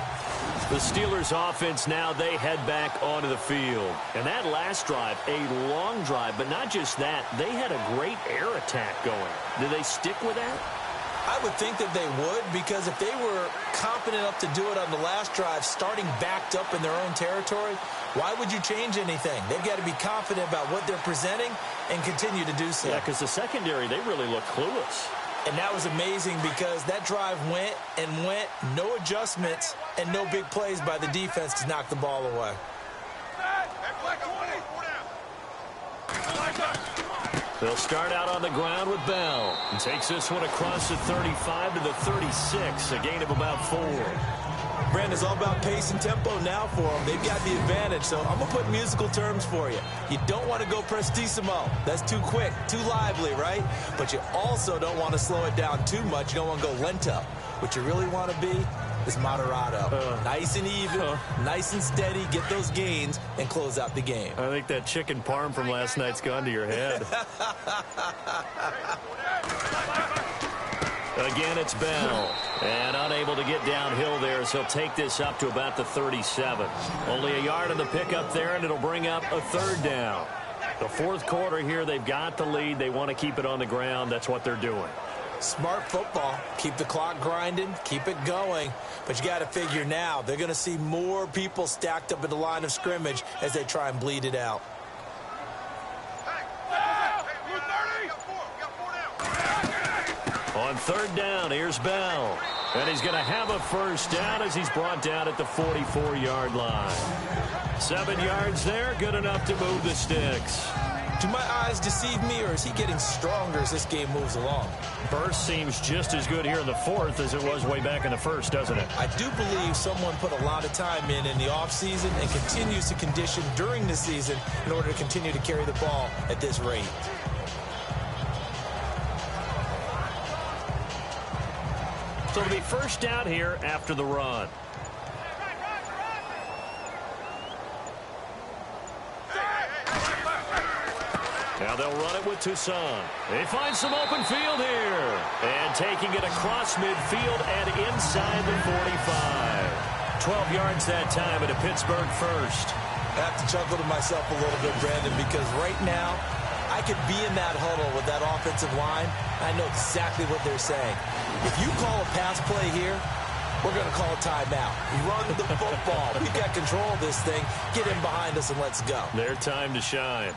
The Steelers offense now, they head back onto the field. And that last drive, a long drive, but not just that. They had a great air attack going. Do they stick with that? I would think that they would, because if they were confident enough to do it on the last drive, starting backed up in their own territory, why would you change anything? They've got to be confident about what they're presenting and continue to do so. Yeah, because the secondary, they really look clueless. And that was amazing because that drive went and went, no adjustments and no big plays by the defense to knock the ball away. They'll start out on the ground with Bell. And takes this one across the 35 to the 36, a gain of about 4. Brandon, it's all about pace and tempo now for them. They've got the advantage, so I'm going to put musical terms for you. You don't want to go prestissimo. That's too quick, too lively, right? But you also don't want to slow it down too much. You don't want to go lento. What you really want to be is moderato. Nice and even, nice and steady, get those gains, and close out the game. I think that chicken parm from last night's gone to your head. Again, it's Bell. And unable to get downhill there, so he'll take this up to about the 37. Only a yard on the pickup there, and it'll bring up a 3rd down. The fourth quarter here, they've got the lead. They want to keep it on the ground. That's what they're doing. Smart football. Keep the clock grinding, keep it going. But you got to figure now, they're going to see more people stacked up at the line of scrimmage as they try and bleed it out. On 3rd down, here's Bell. And he's going to have a 1st down as he's brought down at the 44-yard line. 7 yards there, good enough to move the sticks. Do my eyes deceive me, or is he getting stronger as this game moves along? Burst seems just as good here in the 4th as it was way back in the 1st, doesn't it? I do believe someone put a lot of time in the offseason and continues to condition during the season in order to continue to carry the ball at this rate. So it'll be 1st down here after the run. Now they'll run it with Toussaint. They find some open field here. And taking it across midfield and inside the 45. 12 yards that time at a Pittsburgh 1st. I have to chuckle to myself a little bit, Brandon, because right now I could be in that huddle with that offensive line. I know exactly what they're saying. If you call a pass play here, we're going to call a timeout. Run the football. We've got control of this thing. Get in behind us and let's go. Their time to shine.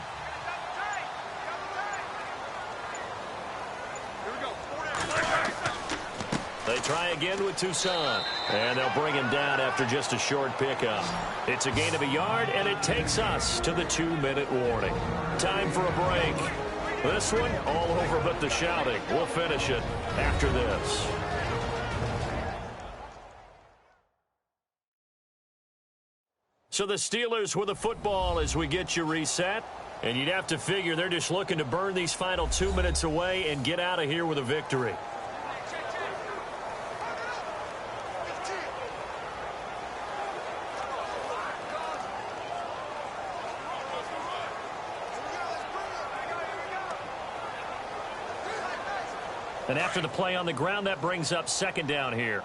They try again with Toussaint. And they'll bring him down after just a short pickup. It's a gain of a yard, and it takes us to the 2-minute warning. Time for a break. This one, all over but the shouting. We'll finish it after this. So the Steelers with the football as we get you reset. And you'd have to figure they're just looking to burn these final 2 minutes away and get out of here with a victory. And after the play on the ground, that brings up 2nd down here.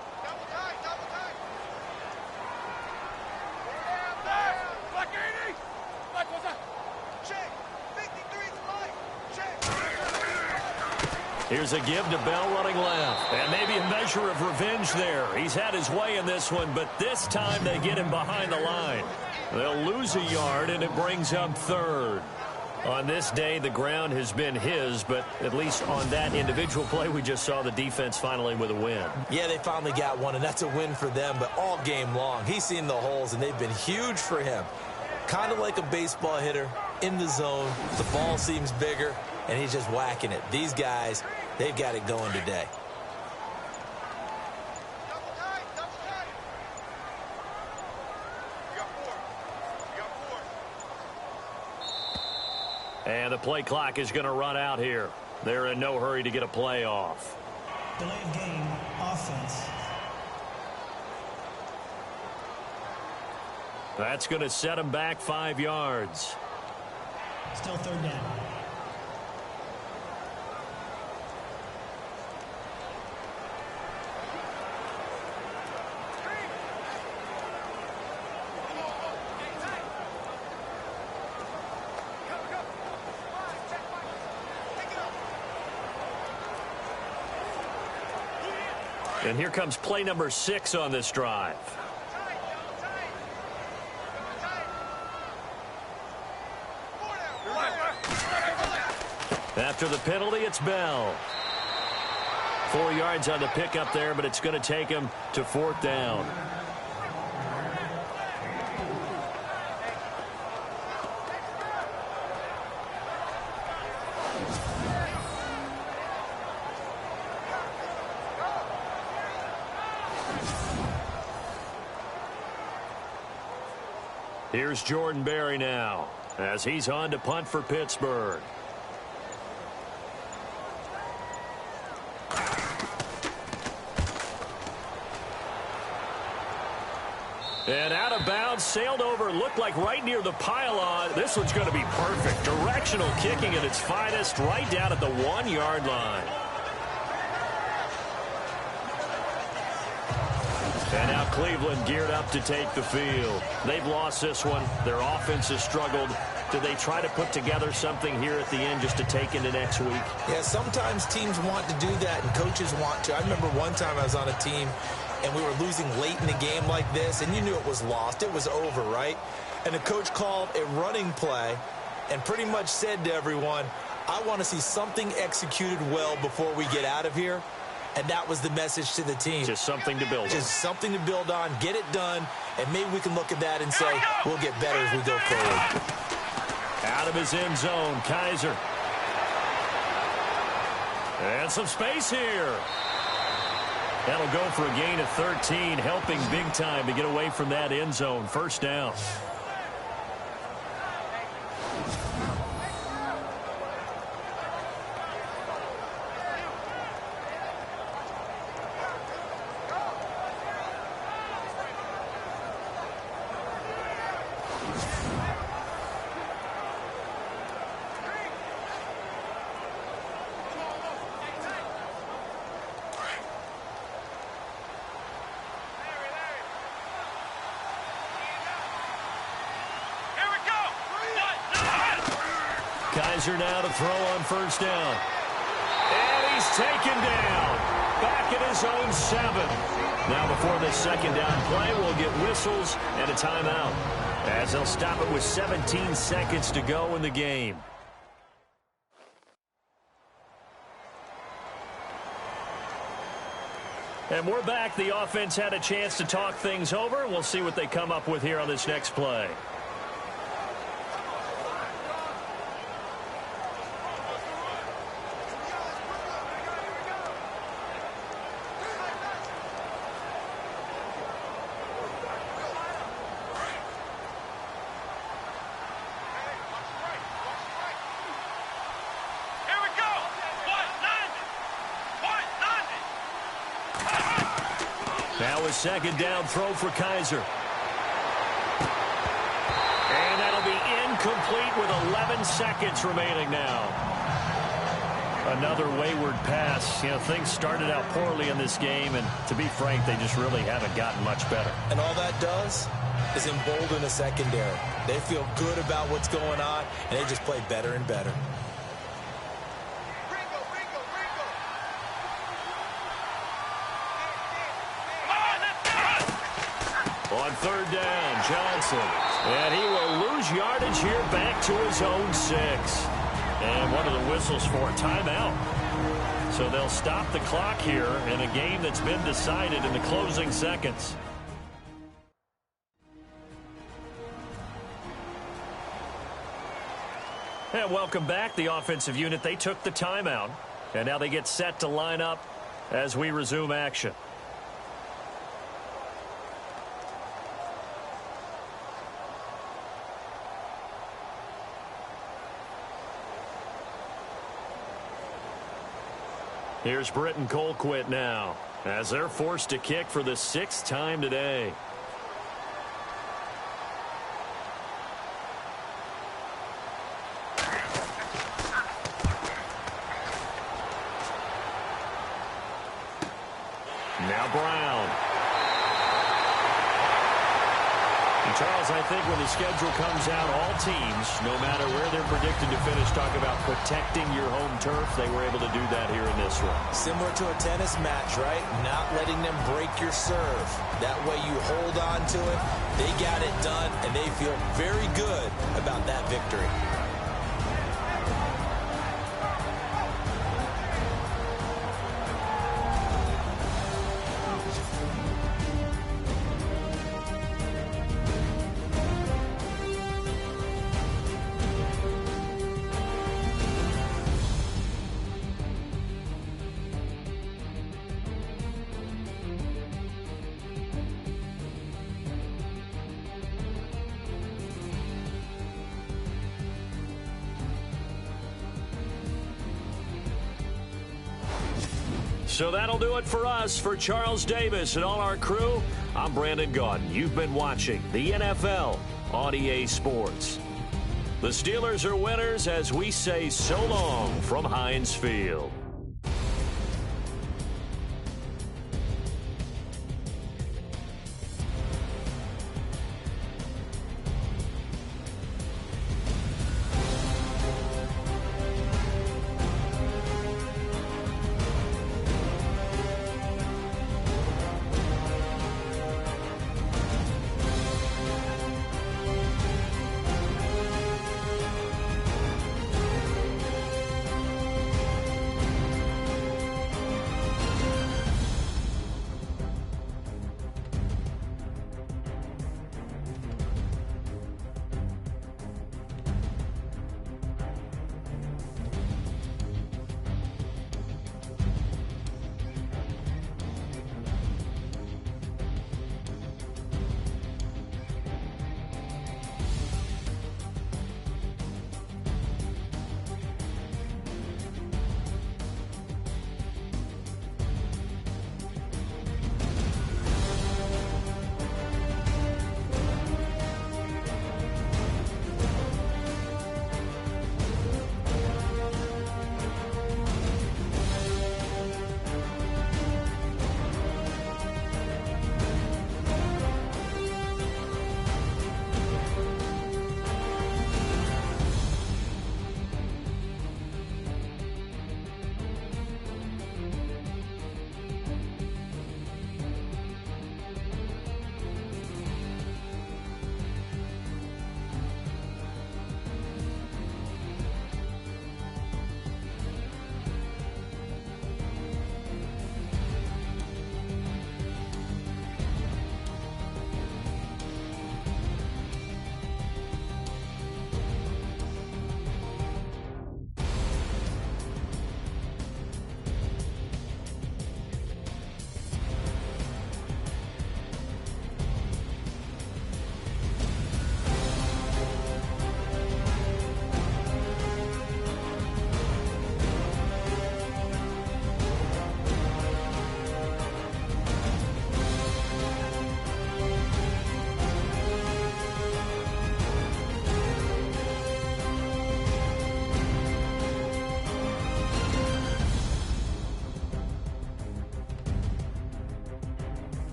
Here's a give to Bell running left. And maybe a measure of revenge there. He's had his way in this one, but this time they get him behind the line. They'll lose a yard, and it brings up 3rd. On this day, the ground has been his, but at least on that individual play, we just saw the defense finally with a win. Yeah, they finally got one, and that's a win for them, but all game long, he's seen the holes, and they've been huge for him. Kind of like a baseball hitter in the zone. The ball seems bigger, and he's just whacking it. These guys, they've got it going today. And the play clock is going to run out here. They're in no hurry to get a play off. Delay of game, offense. That's going to set them back 5 yards. Still 3rd down. And here comes play number 6 on this drive. After the penalty, it's Bell. 4 yards on the pickup there, but it's going to take him to 4th down. Here's Jordan Berry now, as he's on to punt for Pittsburgh. And out of bounds, sailed over, looked like right near the pylon. This one's going to be perfect. Directional kicking at its finest, right down at the 1-yard line. And now Cleveland geared up to take the field. They've lost this one. Their offense has struggled. Do they try to put together something here at the end just to take into next week? Yeah, sometimes teams want to do that and coaches want to. I remember one time I was on a team and we were losing late in the game like this, and you knew it was lost. It was over, right? And the coach called a running play and pretty much said to everyone, I want to see something executed well before we get out of here. And that was the message to the team. Just something to build on. Just something to build on, get it done, and maybe we can look at that and say, we'll get better as we go forward. Out of his end zone, Kaiser. And some space here. That'll go for a gain of 13, helping big time to get away from that end zone. 1st down. Kaiser now to throw on 1st down. And he's taken down. Back at his own 7. Now before this 2nd down play, we'll get whistles and a timeout, as they'll stop it with 17 seconds to go in the game. And we're back. The offense had a chance to talk things over. We'll see what they come up with here on this next play. Now a 2nd down throw for Kaiser. And that'll be incomplete with 11 seconds remaining now. Another wayward pass. You know, things started out poorly in this game, and to be frank, they just really haven't gotten much better. And all that does is embolden the secondary. They feel good about what's going on, and they just play better and better. On 3rd down, Johnson. And he will lose yardage here back to his own 6. And one of the whistles for a timeout. So they'll stop the clock here in a game that's been decided in the closing seconds. And welcome back. The offensive unit, they took the timeout. And now they get set to line up as we resume action. Here's Britton Colquitt now, as they're forced to kick for the 6th time today. Now Brown. Charles, I think when the schedule comes out, all teams, no matter where they're predicted to finish, talk about protecting your home turf. They were able to do that here in this one. Similar to a tennis match, right? Not letting them break your serve. That way you hold on to it. They got it done, and they feel very good about that victory. So that'll do it for us. For Charles Davis and all our crew, I'm Brandon Gaudin. You've been watching the NFL on EA Sports. The Steelers are winners as we say so long from Heinz Field.